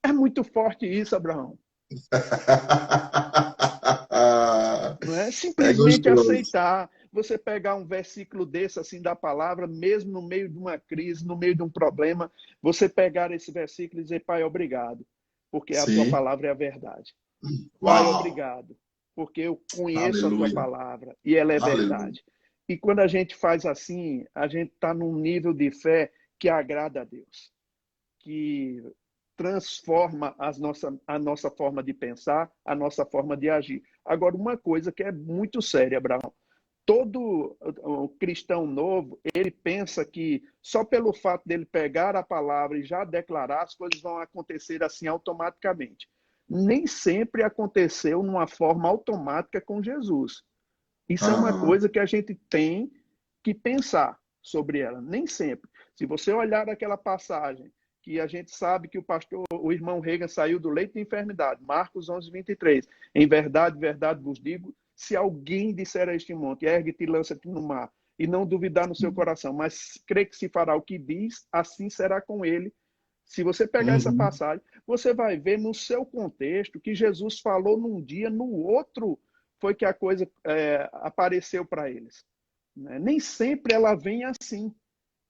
é muito forte isso, Abraão. Não é É simplesmente gostoso. aceitar, você pegar um versículo desse, assim, da palavra, mesmo no meio de uma crise, no meio de um problema, você pegar esse versículo e dizer: Pai, obrigado, porque a tua Sim. palavra é a verdade. Pai, Uau. obrigado, porque eu conheço a tua Aleluia. palavra e ela é Aleluia. verdade. E quando a gente faz assim, a gente está num nível de fé que agrada a Deus, que transforma a nossa forma de pensar, a nossa forma de agir. Agora, uma coisa que é muito séria, Abraão: todo cristão novo, ele pensa que só pelo fato dele pegar a palavra e já declarar, as coisas vão acontecer assim automaticamente. Nem sempre aconteceu numa forma automática com Jesus. Isso é uma Aham. coisa que a gente tem que pensar sobre ela. Nem sempre. Se você olhar aquela passagem que a gente sabe que o irmão Reagan saiu do leito de enfermidade, Marcos 11:23. Em verdade, verdade vos digo, se alguém disser a este monte, ergue-te e lança-te no mar, e não duvidar no seu coração, mas crê que se fará o que diz, assim será com ele. Se você pegar essa Uhum. passagem, você vai ver no seu contexto que Jesus falou num dia, no outro foi que a coisa apareceu para eles. Né? Nem sempre ela vem assim.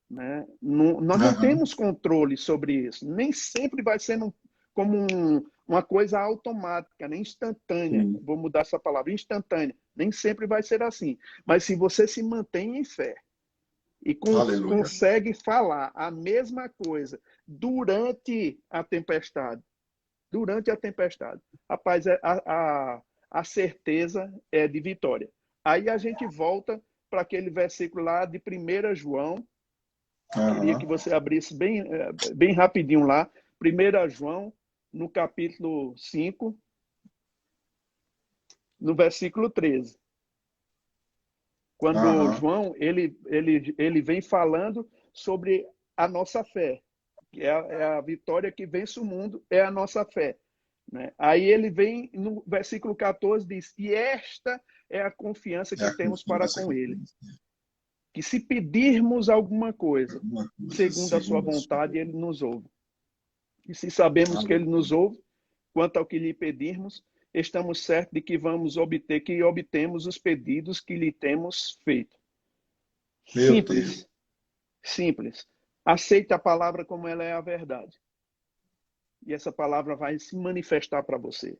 Né? Nós não Aham. temos controle sobre isso. Nem sempre vai ser como uma coisa automática, nem instantânea. Sim. Vou mudar essa palavra, instantânea. Nem sempre vai ser assim. Mas se você se mantém em fé e Aleluia. consegue falar a mesma coisa durante a tempestade, rapaz, a certeza é de vitória. Aí a gente volta para aquele versículo lá de 1 João. Queria que Aham. você abrisse bem rapidinho lá. 1 João, no capítulo 5, no versículo 13. Quando João ele vem falando sobre a nossa fé, que é a vitória que vence o mundo, é a nossa fé. Né? Aí ele vem no versículo 14, diz, e esta é a confiança que temos para com ele. Que se pedirmos alguma coisa, segundo a sua vontade, ele nos ouve. E se sabemos que ele nos ouve, quanto ao que lhe pedirmos, estamos certos de que vamos obter, que obtemos os pedidos que lhe temos feito. Simples. Simples. Aceite a palavra como ela é a verdade. E essa palavra vai se manifestar para você.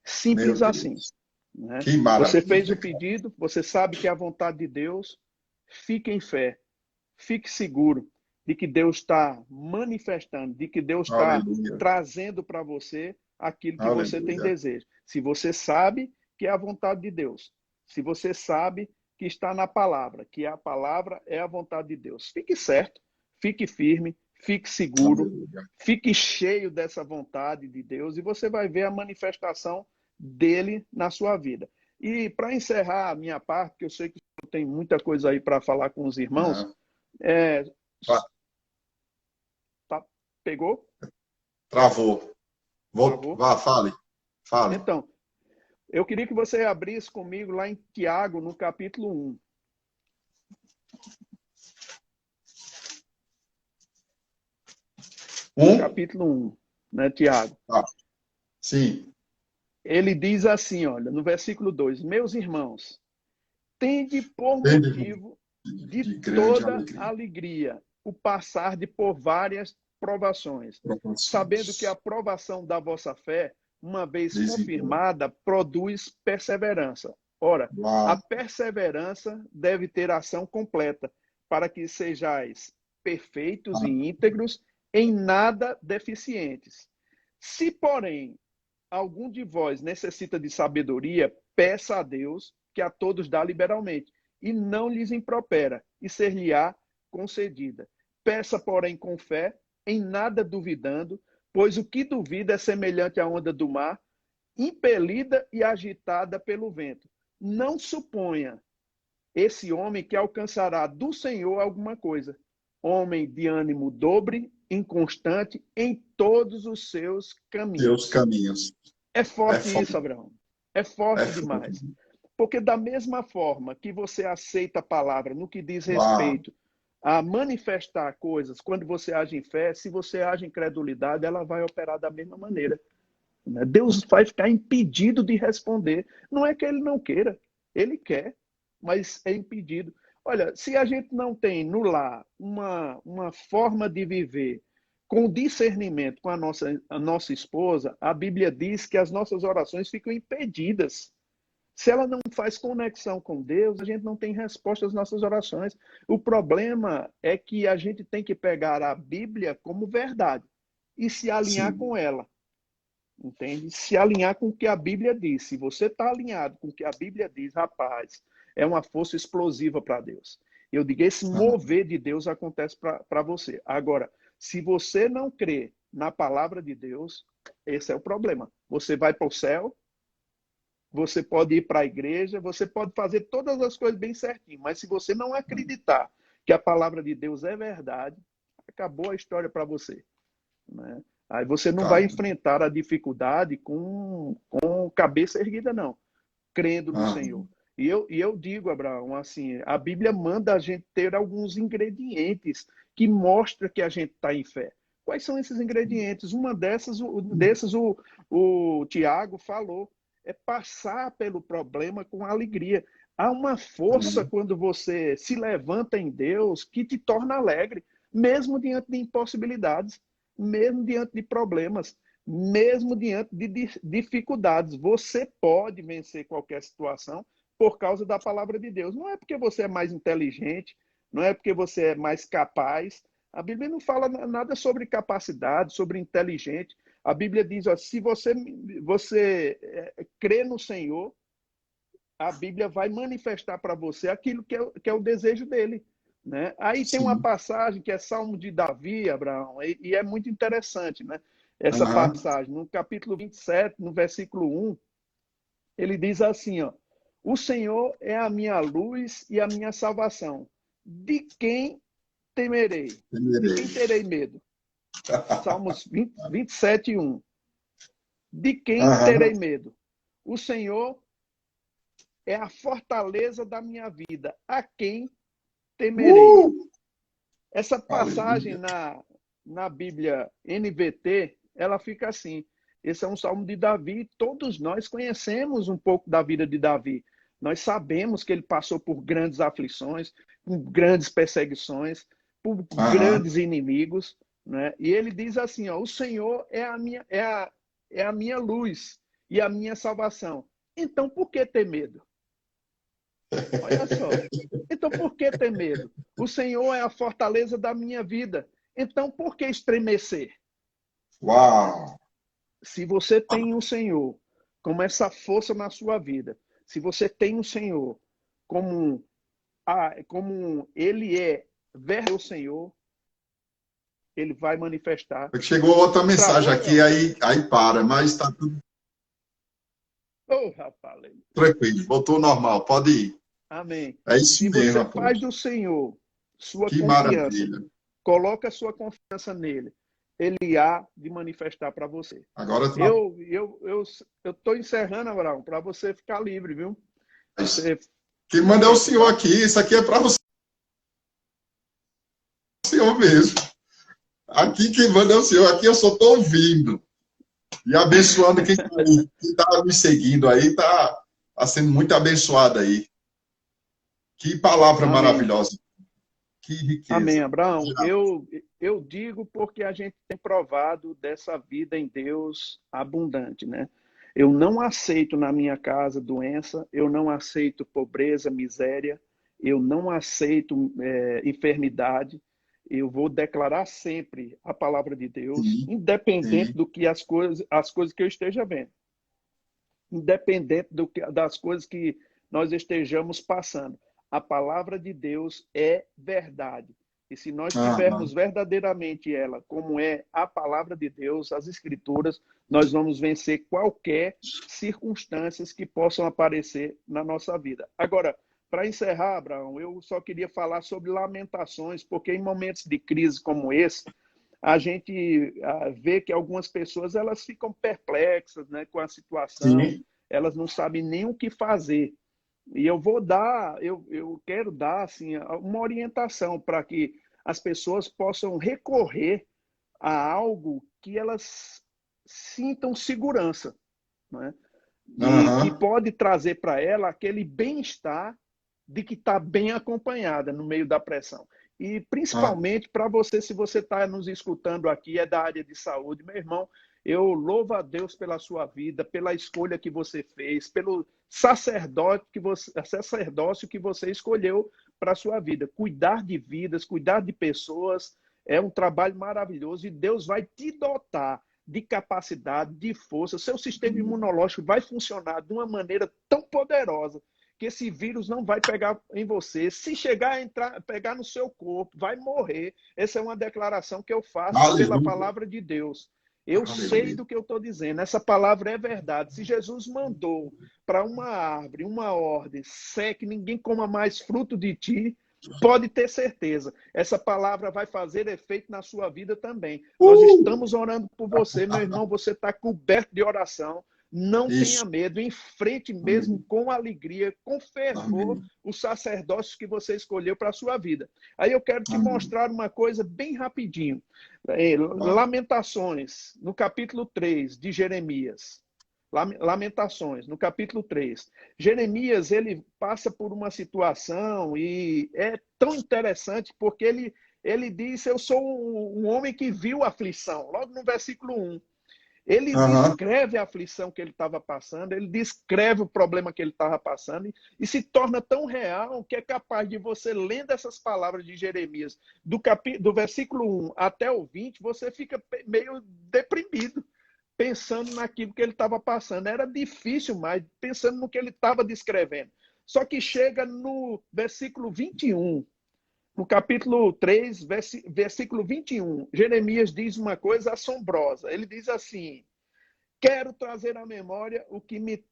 Simples assim. Né? Que maravilha. Você fez o pedido, você sabe que é a vontade de Deus, fique em fé, fique seguro de que Deus está manifestando, de que Deus está trazendo para você aquilo que você tem desejo. Se você sabe que é a vontade de Deus, se você sabe que está na palavra, que a palavra é a vontade de Deus, fique certo, fique firme, fique seguro, fique cheio dessa vontade de Deus e você vai ver a manifestação dele na sua vida. E para encerrar a minha parte, que eu sei que tem muita coisa aí para falar com os irmãos, pegou? Travou. Vá, fale. Então, eu queria que você abrisse comigo lá em Tiago, no capítulo 1. Capítulo 1, né, Tiago? Sim. Ele diz assim, olha, no versículo 2, meus irmãos, tende por motivo de toda alegria o passar de por várias provações, sabendo que a provação da vossa fé, uma vez confirmada, produz perseverança. Ora, a perseverança deve ter ação completa, para que sejais perfeitos e íntegros, em nada deficientes. Se, porém, algum de vós necessita de sabedoria, peça a Deus, que a todos dá liberalmente, e não lhes impropera, e ser-lhe-á concedida. Peça, porém, com fé, em nada duvidando, pois o que duvida é semelhante à onda do mar, impelida e agitada pelo vento. Não suponha esse homem que alcançará do Senhor alguma coisa. Homem de ânimo dobre, inconstante em todos os seus caminhos. É forte isso, Abraão. É forte demais. Porque da mesma forma que você aceita a palavra no que diz respeito a manifestar coisas, quando você age em fé, se você age em credulidade, ela vai operar da mesma maneira. Deus vai ficar impedido de responder. Não é que ele não queira, ele quer, mas é impedido. Olha, se a gente não tem no lar uma forma de viver com discernimento com a nossa esposa, a Bíblia diz que as nossas orações ficam impedidas. Se ela não faz conexão com Deus, a gente não tem resposta às nossas orações. O problema é que a gente tem que pegar a Bíblia como verdade e se alinhar com ela. Entende? Se alinhar com o que a Bíblia diz. Se você está alinhado com o que a Bíblia diz, rapaz, é uma força explosiva para Deus. Eu digo, esse mover de Deus acontece para você. Agora, se você não crê na palavra de Deus, esse é o problema. Você vai para o céu, você pode ir para a igreja, você pode fazer todas as coisas bem certinho, mas se você não acreditar que a palavra de Deus é verdade, acabou a história para você. Né? Aí você não vai enfrentar a dificuldade com cabeça erguida, não. Crendo no Senhor. E eu digo, Abraão, assim, a Bíblia manda a gente ter alguns ingredientes que mostram que a gente está em fé. Quais são esses ingredientes? Uma desses o Tiago falou, é passar pelo problema com alegria. Há uma força quando você se levanta em Deus que te torna alegre, mesmo diante de impossibilidades, mesmo diante de problemas, mesmo diante de dificuldades. Você pode vencer qualquer situação por causa da palavra de Deus. Não é porque você é mais inteligente, não é porque você é mais capaz. A Bíblia não fala nada sobre capacidade, sobre inteligente. A Bíblia diz, ó, se você crê no Senhor, a Bíblia vai manifestar para você aquilo que é o desejo dele. Né? Aí tem uma passagem que é Salmo de Davi, Abraão, e é muito interessante, né? Essa passagem. No capítulo 27, no versículo 1, ele diz assim, ó, O Senhor é a minha luz e a minha salvação. De quem temerei? De quem terei medo? Salmos 27, 1. De quem terei medo? O Senhor é a fortaleza da minha vida. A quem temerei? Essa passagem na Bíblia NVT, ela fica assim. Esse é um salmo de Davi. Todos nós conhecemos um pouco da vida de Davi. Nós sabemos que ele passou por grandes aflições, por grandes perseguições, por grandes inimigos, né? E ele diz assim, ó, o Senhor é a minha luz e a minha salvação. Então, por que ter medo? Olha só. Então, por que ter medo? O Senhor é a fortaleza da minha vida. Então, por que estremecer? Uau! Se você tem o Senhor como essa força na sua vida, se você tem o Senhor como Ele é o Senhor, Ele vai manifestar. Chegou outra mensagem aqui, aí para, mas está tudo rapaz. tranquilo, voltou normal, pode ir. Amém. É isso se mesmo, você rapaz. faz do Senhor sua Que confiança, maravilha. coloca a sua confiança nele, ele há de manifestar para você. Agora Eu estou encerrando, Abraão, para você ficar livre, viu? Quem manda é o senhor aqui, isso aqui é para o senhor mesmo. Aqui quem manda é o senhor, aqui eu só estou ouvindo. E abençoando quem está me seguindo aí, está sendo muito abençoado aí. Que palavra Amém. maravilhosa. Que riqueza. Amém, Abraão. Eu digo porque a gente tem provado dessa vida em Deus abundante, né? Eu não aceito na minha casa doença, eu não aceito pobreza, miséria, eu não aceito enfermidade. Eu vou declarar sempre a palavra de Deus, independente do que as coisas que eu esteja vendo, independente das coisas que nós estejamos passando. A palavra de Deus é verdade. E se nós tivermos verdadeiramente ela, como é a palavra de Deus, as Escrituras, nós vamos vencer qualquer circunstâncias que possam aparecer na nossa vida. Agora, para encerrar, Abraão, eu só queria falar sobre lamentações, porque em momentos de crise como esse, a gente vê que algumas pessoas elas ficam perplexas, né, com a situação, elas não sabem nem o que fazer. E eu quero dar assim, uma orientação para que as pessoas possam recorrer a algo que elas sintam segurança, né? E que pode trazer para ela aquele bem-estar de que está bem acompanhada no meio da pressão. E principalmente para você, se você está nos escutando aqui, é da área de saúde, meu irmão, eu louvo a Deus pela sua vida, pela escolha que você fez, pelo sacerdócio que você escolheu para a sua vida. Cuidar de vidas, cuidar de pessoas, é um trabalho maravilhoso e Deus vai te dotar de capacidade, de força. Seu sistema imunológico vai funcionar de uma maneira tão poderosa que esse vírus não vai pegar em você. Se chegar a pegar no seu corpo, vai morrer. Essa é uma declaração que eu faço pela palavra de Deus. Eu sei do que eu estou dizendo. Essa palavra é verdade. Se Jesus mandou para uma árvore, uma ordem, que ninguém coma mais fruto de ti, pode ter certeza. Essa palavra vai fazer efeito na sua vida também. Nós estamos orando por você, meu irmão. Você está coberto de oração. Não tenha medo, enfrente mesmo com alegria, com fervor, o sacerdócio que você escolheu para a sua vida. Aí eu quero te mostrar uma coisa bem rapidinho. Lamentações, no capítulo 3 de Jeremias. Lamentações, no capítulo 3. Jeremias, ele passa por uma situação e é tão interessante porque ele diz, eu sou um homem que viu a aflição, logo no versículo 1. Ele descreve a aflição que ele estava passando, ele descreve o problema que ele estava passando e se torna tão real que é capaz de você, lendo essas palavras de Jeremias, do versículo 1 até o 20, você fica meio deprimido, pensando naquilo que ele estava passando. Era difícil, mas pensando no que ele estava descrevendo. Só que chega no versículo 21, no capítulo 3, versículo 21, Jeremias diz uma coisa assombrosa. Ele diz assim, quero trazer à memória o que me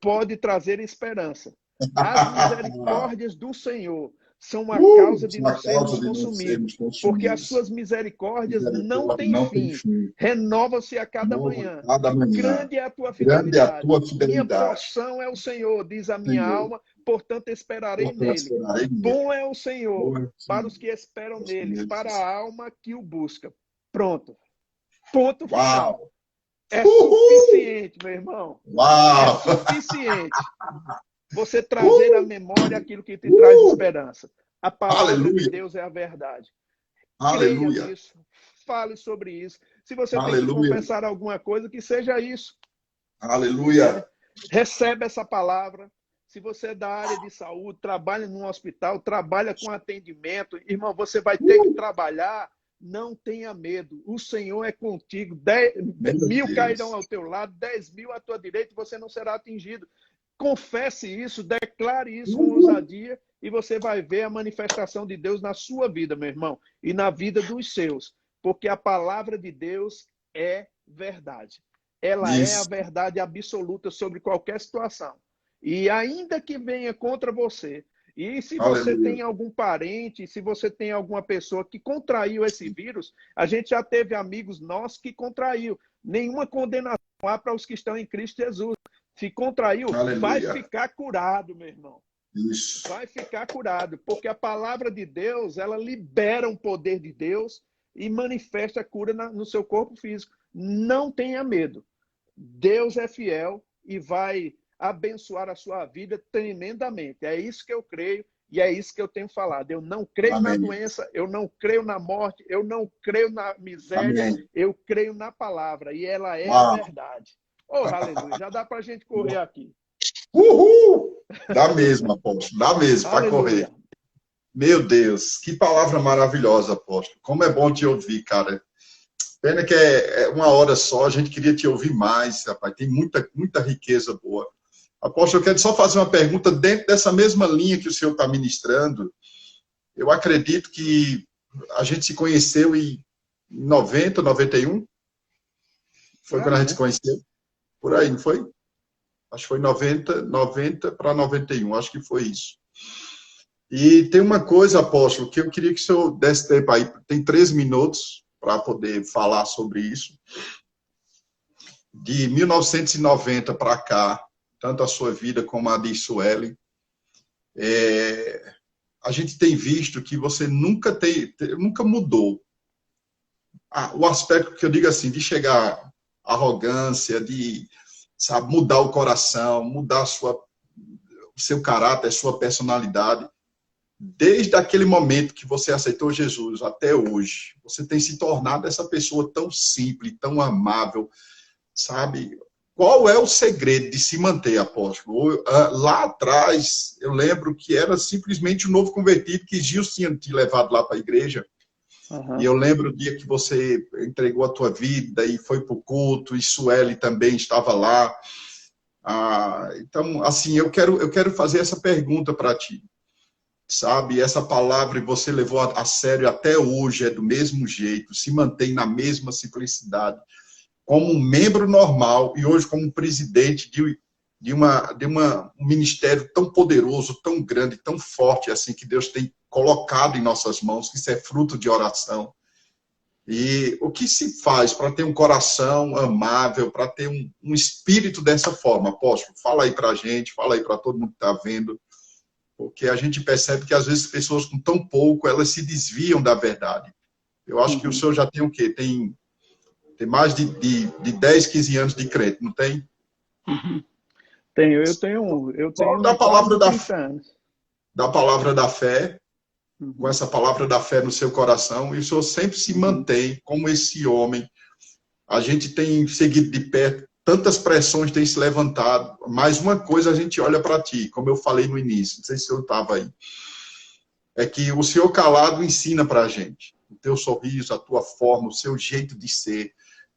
pode trazer esperança. As misericórdias do Senhor são a causa de não sermos consumidos, porque as suas misericórdias não têm fim. Renova-se a cada manhã. Grande é a tua fidelidade. Minha porção é o Senhor, diz a minha alma, portanto esperarei nele. Bom é o Senhor para os que esperam nele, para a alma que o busca. Pronto. Ponto final. É suficiente, meu irmão. É suficiente. Você trazer à memória aquilo que te traz esperança. A palavra de Deus é a verdade. Creia nisso. Fale sobre isso. Se você tem que confessar alguma coisa, que seja isso. Aleluia. Recebe essa palavra. Se você é da área de saúde, trabalha num hospital, trabalha com atendimento, irmão, você vai ter que trabalhar. Não tenha medo. O Senhor é contigo. 10.000 cairão ao teu lado, 10.000 à tua direita, e você não será atingido. Confesse isso, declare isso com ousadia e você vai ver a manifestação de Deus na sua vida, meu irmão, e na vida dos seus. Porque a palavra de Deus é verdade. Ela é a verdade absoluta sobre qualquer situação. E ainda que venha contra você, e se você tem algum parente, se você tem alguma pessoa que contraiu esse vírus, a gente já teve amigos nossos que contraiu. Nenhuma condenação há para os que estão em Cristo Jesus. Se contraiu, vai ficar curado, meu irmão. Isso. Vai ficar curado, porque a palavra de Deus, ela libera o poder de Deus e manifesta a cura no seu corpo físico. Não tenha medo. Deus é fiel e vai abençoar a sua vida tremendamente. É isso que eu creio e é isso que eu tenho falado. Eu não creio na doença, eu não creio na morte, eu não creio na miséria, eu creio na palavra e ela é a verdade. Oh, aleluia. Já dá para a gente correr aqui. Uhul! Dá mesmo, apóstolo. Dá mesmo para correr. Meu Deus, que palavra maravilhosa, apóstolo. Como é bom te ouvir, cara. Pena que é uma hora só, a gente queria te ouvir mais, rapaz. Tem muita riqueza boa. Apóstolo, eu quero só fazer uma pergunta dentro dessa mesma linha que o senhor está ministrando. Eu acredito que a gente se conheceu em 90, 91. Foi quando a gente se conheceu. Por aí, não foi? Acho que foi 90 para 91, acho que foi isso. E tem uma coisa, apóstolo, que eu queria que o senhor desse tempo aí, tem 3 minutos para poder falar sobre isso. De 1990 para cá, tanto a sua vida como a de Sueli, a gente tem visto que você nunca mudou. O aspecto que eu digo assim, de chegar à arrogância, de mudar o coração, mudar o seu caráter, a sua personalidade. Desde aquele momento que você aceitou Jesus até hoje, você tem se tornado essa pessoa tão simples, tão amável, sabe? Qual é o segredo de se manter, apóstolo? Lá atrás, eu lembro que era simplesmente um novo convertido que Gils tinha te levado lá para a igreja. E eu lembro o dia que você entregou a tua vida e foi para o culto, e Sueli também estava lá. Então, assim, eu quero fazer essa pergunta para ti. Sabe, essa palavra você levou a sério até hoje, é do mesmo jeito, se mantém na mesma simplicidade, como um membro normal e hoje como presidente de um ministério tão poderoso, tão grande, tão forte, assim, que Deus tem colocado em nossas mãos, que isso é fruto de oração. E o que se faz para ter um coração amável, para ter um espírito dessa forma, apóstolo? Fala aí para a gente, fala aí para todo mundo que está vendo, porque a gente percebe que às vezes pessoas com tão pouco, elas se desviam da verdade. Eu acho que o senhor já tem o quê? Tem mais de 10, 15 anos de crente, não tem? Tenho, eu tenho da palavra da 30 anos. Da palavra da fé, com essa palavra da fé no seu coração, e o senhor sempre se mantém como esse homem. A gente tem seguido de perto, tantas pressões têm se levantado, mas uma coisa a gente olha para ti, como eu falei no início, não sei se o senhor estava aí, é que o senhor calado ensina para a gente, o teu sorriso, a tua forma, o seu jeito de ser,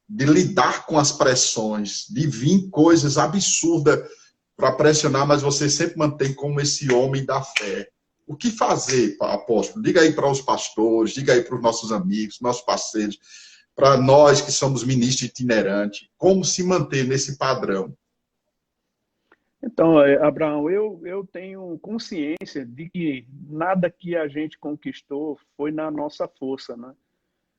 de lidar com as pressões, de vir coisas absurdas para pressionar, mas você sempre mantém como esse homem da fé. O que fazer, apóstolo? Diga aí para os pastores, diga aí para os nossos amigos, nossos parceiros, para nós que somos ministros itinerantes, como se manter nesse padrão? Então, Abraão, eu tenho consciência de que nada que a gente conquistou foi na nossa força, né?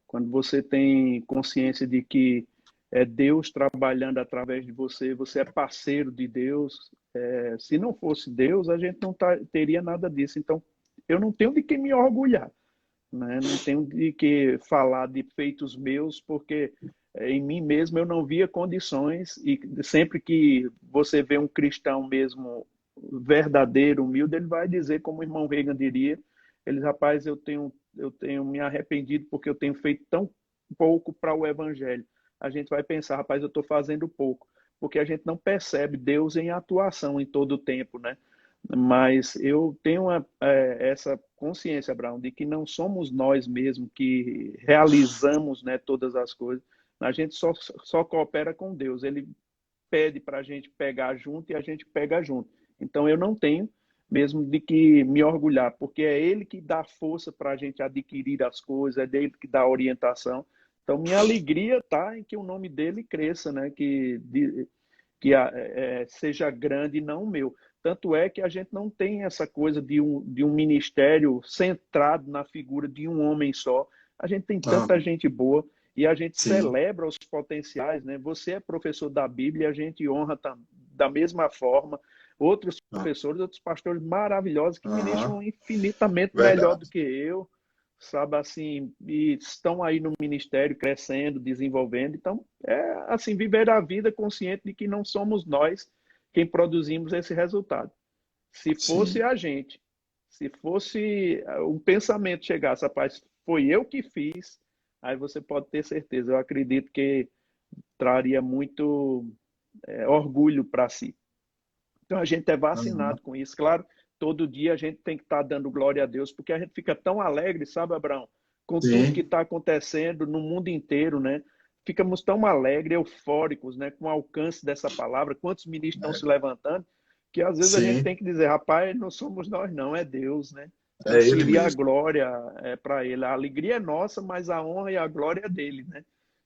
Quando você tem consciência de que é Deus trabalhando através de você, você é parceiro de Deus. Se não fosse Deus, a gente não teria nada disso. Então, eu não tenho de que me orgulhar, né? Não tenho de que falar de feitos meus, porque em mim mesmo eu não via condições, e sempre que você vê um cristão mesmo verdadeiro, humilde, ele vai dizer, como o irmão Reagan diria, ele, rapaz, eu tenho me arrependido porque eu tenho feito tão pouco para o evangelho. A gente vai pensar, rapaz, eu estou fazendo pouco, porque a gente não percebe Deus em atuação em todo o tempo, né? Mas eu tenho essa consciência, Abraão, de que não somos nós mesmos que realizamos, né, todas as coisas. A gente só coopera com Deus. Ele pede para a gente pegar junto e a gente pega junto. Então eu não tenho mesmo de que me orgulhar, porque é Ele que dá força para a gente adquirir as coisas, é dele que dá a orientação. Então minha alegria está em que o nome dele cresça, né? Que seja grande e não o meu. Tanto é que a gente não tem essa coisa de um ministério centrado na figura de um homem só. A gente tem Ah, tanta gente boa e a gente sim, celebra os potenciais, né? Você é professor da Bíblia, a gente honra da mesma forma. Outros ah, professores, outros pastores maravilhosos que aham, ministram infinitamente melhor do verdade. que eu, sabe assim, e estão aí no ministério crescendo, desenvolvendo. Então, assim, viver a vida consciente de que não somos nós quem produzimos esse resultado. Se fosse Sim. a gente, se fosse um pensamento chegasse, rapaz, foi eu que fiz, aí você pode ter certeza. Eu acredito que traria muito orgulho para si. Então a gente é Aham, vacinado com isso, claro. Todo dia a gente tem que estar dando glória a Deus, porque a gente fica tão alegre, sabe, Abraão, com tudo que sim, está acontecendo no mundo inteiro, né? Ficamos tão alegres, eufóricos, né, com o alcance dessa palavra, quantos ministros estão se levantando, que às vezes a gente sim, tem que dizer, rapaz, não somos nós, não, é Deus, né? é ele Transferir a mesmo. glória para Ele. A alegria é nossa, mas a honra e a glória é dele, né?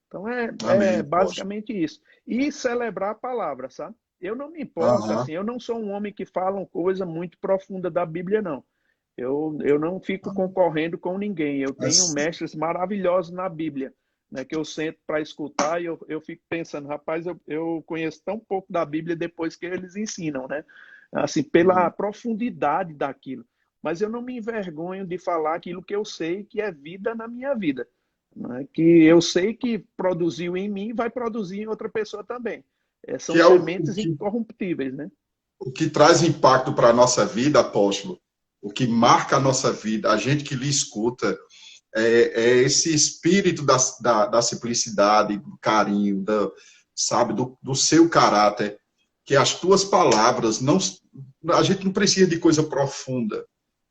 Então é Amém, poxa. basicamente isso. E celebrar a palavra, sabe? Eu não me importo, Aham, assim, eu não sou um homem que fala uma coisa muito profunda da Bíblia, não. Eu não fico concorrendo com ninguém. Eu tenho mas, mestres maravilhosos na Bíblia, né, que eu sento para escutar e eu fico pensando, rapaz, eu conheço tão pouco da Bíblia depois que eles ensinam, né? Assim, pela uhum. profundidade daquilo. Mas eu não me envergonho de falar aquilo que eu sei que é vida na minha vida, né? Que eu sei que produziu em mim vai produzir em outra pessoa também. Que São é sementes incorruptíveis, né? o que traz impacto para a nossa vida, apóstolo, o que marca a nossa vida, a gente que lhe escuta, é esse espírito da simplicidade, do carinho, sabe, do seu caráter, que as tuas palavras não. A gente não precisa de coisa profunda.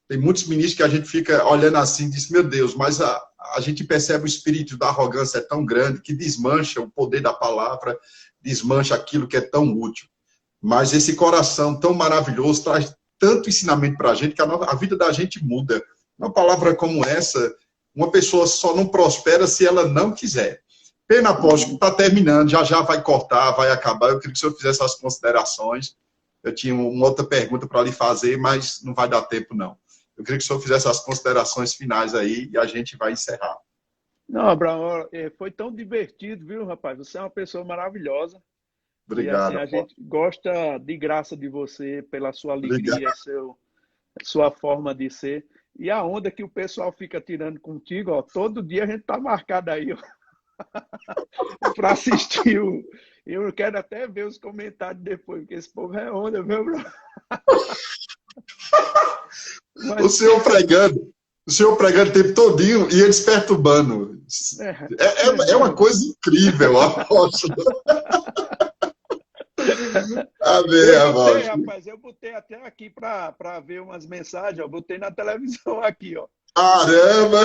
Tem muitos ministros que a gente fica olhando assim e diz, meu Deus, mas a gente percebe o espírito da arrogância é tão grande que desmancha o poder da palavra, desmancha aquilo que é tão útil. Mas esse coração tão maravilhoso traz tanto ensinamento para a gente que a vida da gente muda. Uma palavra como essa, uma pessoa só não prospera se ela não quiser. Pena, apóstolo, que Uhum. está terminando, já já vai cortar, vai acabar. Eu queria que o senhor fizesse as considerações. Eu tinha uma outra pergunta para lhe fazer, mas não vai dar tempo, não. Eu queria que o senhor fizesse as considerações finais aí e a gente vai encerrar. Não, Abraão, foi tão divertido, viu, rapaz? Você é uma pessoa maravilhosa. E assim, Obrigado, a apóstolo. gente gosta de graça de você, pela sua Obrigado. alegria, sua forma de ser. E a onda que o pessoal fica tirando contigo, ó, todo dia a gente tá marcado aí para assistir o. Eu quero até ver os comentários depois, porque esse povo é onda, viu, bro? O Mas senhor pregando, o senhor pregando o tempo todinho e eles perturbando. É uma não. coisa incrível, apóstolo. Amém, Eu botei, apóstolo. rapaz, eu botei até aqui para ver umas mensagens, ó, botei na televisão aqui, ó. Caramba!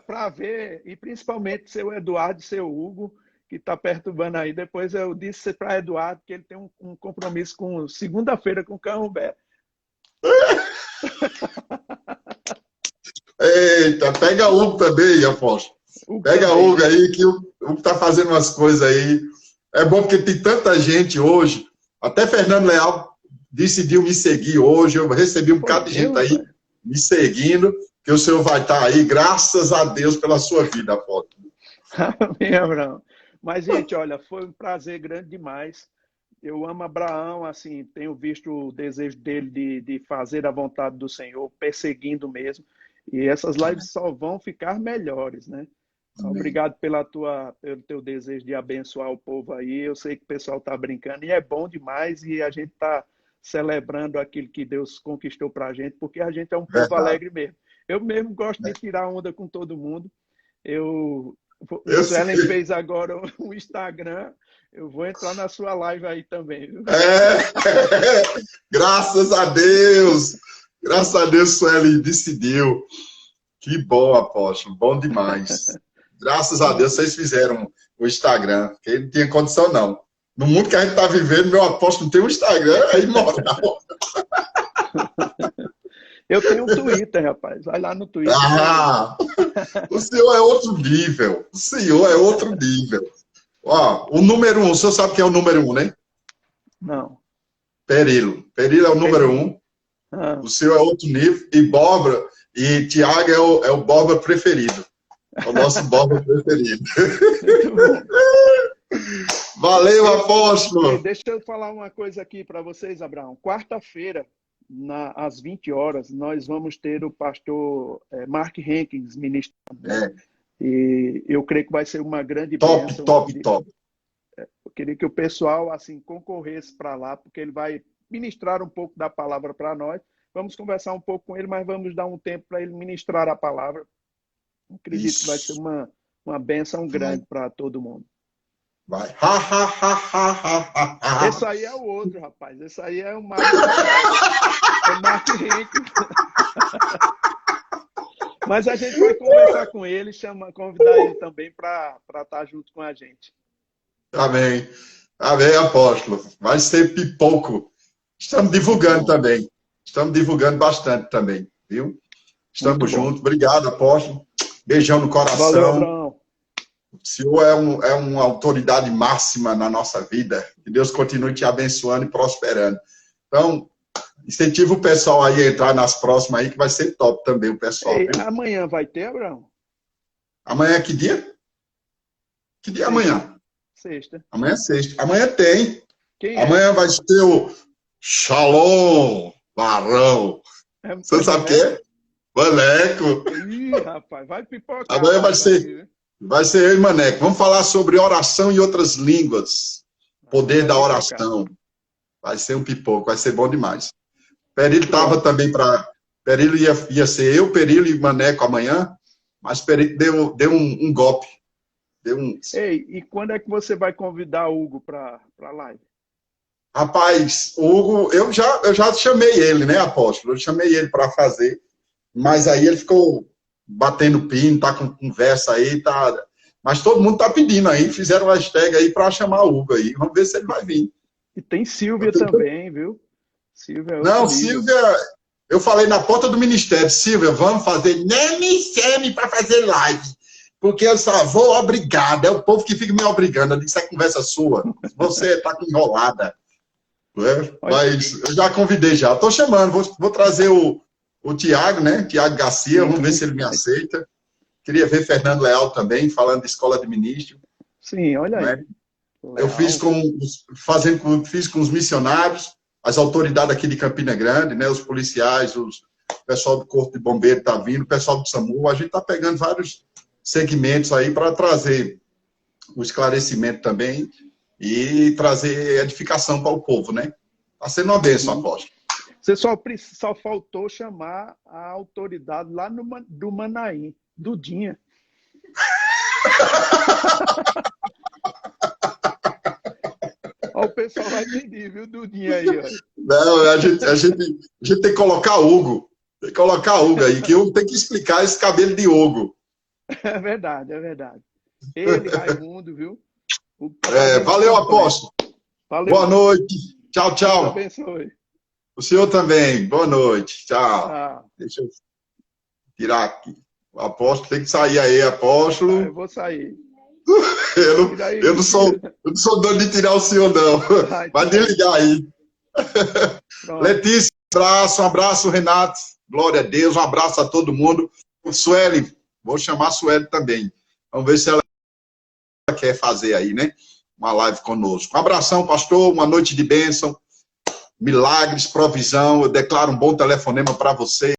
Para ver, e principalmente seu Eduardo e seu Hugo, que está perturbando aí. Depois eu disse para Eduardo que ele tem um compromisso com segunda-feira com o Canhumbé. Eita, pega Hugo também, apóstolo. Hugo Pega também, Hugo né? aí, que o Hugo tá fazendo umas coisas aí. É bom porque tem tanta gente hoje Até Fernando Leal decidiu me seguir hoje. Eu recebi um bocado de gente aí me seguindo, que o senhor vai estar aí, graças a Deus pela sua vida, apóstolo. Amém, Abraão. Mas, gente, olha, foi um prazer grande demais. Eu amo Abraão, assim, tenho visto o desejo dele de fazer a vontade do Senhor, perseguindo mesmo. E essas lives só vão ficar melhores, né? Obrigado pelo teu desejo de abençoar o povo aí. Eu sei que o pessoal está brincando e é bom demais e a gente está celebrando aquilo que Deus conquistou para a gente, porque a gente é um povo alegre mesmo. Eu mesmo gosto de tirar onda com todo mundo. O Suelen fez agora um Instagram. Eu vou entrar na sua live aí também. Viu? Graças a Deus! Graças a Deus, Suelen decidiu. Que bom, apóstolo. Bom demais. Graças a Deus, vocês fizeram o Instagram. Porque não tinha condição, não. No mundo que a gente está vivendo, meu apóstolo não tem um Instagram, é imoral. Eu tenho um Twitter, rapaz. Vai lá no Twitter. O senhor é outro nível. O senhor é outro nível. Ó, o número 1, o senhor sabe quem é o número 1, né? Não. Perilo. Perilo é o número 1. O senhor é outro nível. E Bórbara, e Tiago é o Bórbara preferido. É o nosso Bórbara preferido. Valeu, apóstolo. Deixa eu falar uma coisa aqui para vocês, Abraão. Quarta-feira, às 20 horas, nós vamos ter o pastor Mark Hankins ministrando. E eu creio que vai ser uma grande bênção. Top. Eu queria que o pessoal assim concorresse para lá, porque ele vai ministrar um pouco da palavra para nós. Vamos conversar um pouco com ele, mas vamos dar um tempo para ele ministrar a palavra. Eu acredito que vai ser uma bênção grande para todo mundo. Vai. Esse aí é o outro, rapaz. Esse aí é o Mark Hankins. Mas a gente vai conversar com ele, convidar ele também para estar junto com a gente. Amém. Amém, apóstolo. Vai ser pipoco. Estamos divulgando também. Estamos divulgando bastante também, viu? Estamos juntos. Obrigado, apóstolo. Beijão no coração. Valeu, Abraão. O senhor é uma autoridade máxima na nossa vida. Que Deus continue te abençoando e prosperando. Então, incentiva o pessoal aí a entrar nas próximas aí, que vai ser top também o pessoal. Ei, amanhã vai ter, Abraão? Amanhã é que dia? Que dia é amanhã? Sexta. Amanhã é sexta. Amanhã tem. Quem amanhã vai ter o Shalom Barão. Você sabe o que é? Maneco. Ih, rapaz, vai pipocar. Amanhã vai ser eu e Maneco. Vamos falar sobre oração e outras línguas. Poder da oração. Vai ser um pipoco, vai ser bom demais. Perilo estava também para... Perilo ia ser eu, Perilo e Maneco amanhã, mas Perilo deu um golpe. Ei, e quando é que você vai convidar o Hugo para a live? Rapaz, o Hugo, eu já chamei ele, né, apóstolo? Eu chamei ele para fazer, mas aí ele ficou batendo pino, tá com conversa aí, tá... Mas todo mundo tá pedindo aí, fizeram uma hashtag aí para chamar o Hugo aí. Vamos ver se ele vai vir. E tem Silvia também, viu? Silvia Silvia, eu falei na porta do ministério, Silvia, vamos fazer, nem me chame para fazer live, porque eu só vou obrigado, é o povo que fica me obrigando, eu disse, é conversa sua, você tá enrolada. Mas eu já convidei já, estou chamando, vou trazer o Tiago, né, Tiago Garcia, vamos ver se ele me aceita. Queria ver Fernando Leal também, falando de escola de ministro. Sim, olha aí. Eu fiz com os missionários, as autoridades aqui de Campina Grande, né, os policiais, o pessoal do Corpo de Bombeiro está vindo, o pessoal do SAMU, a gente está pegando vários segmentos aí para trazer o esclarecimento também e trazer edificação para o povo, né? Está sendo uma bênção, apóstolo. Você só faltou chamar a autoridade lá do Manaim, Dudinha. Ó, o pessoal vai pedir, viu, Dudinha aí, ó. Não, a gente tem que colocar Hugo. Tem que colocar Hugo aí, que Hugo tem que explicar esse cabelo de Hugo. É verdade, é verdade. Ele, Raimundo, viu? Valeu, apóstolo. Valeu. Boa noite. Tchau, tchau. Deus abençoe. O senhor também. Boa noite. Tchau. Deixa eu tirar aqui. O apóstolo tem que sair aí, apóstolo. Eu vou sair. Eu não sou dono de tirar o senhor, não. Vai desligar aí. Pronto. Letícia, um abraço, Renato. Glória a Deus, um abraço a todo mundo. Sueli, vou chamar a Sueli também. Vamos ver se ela quer fazer aí, né? Uma live conosco. Um abração, pastor, uma noite de bênção, milagres, provisão. Eu declaro um bom telefonema para você.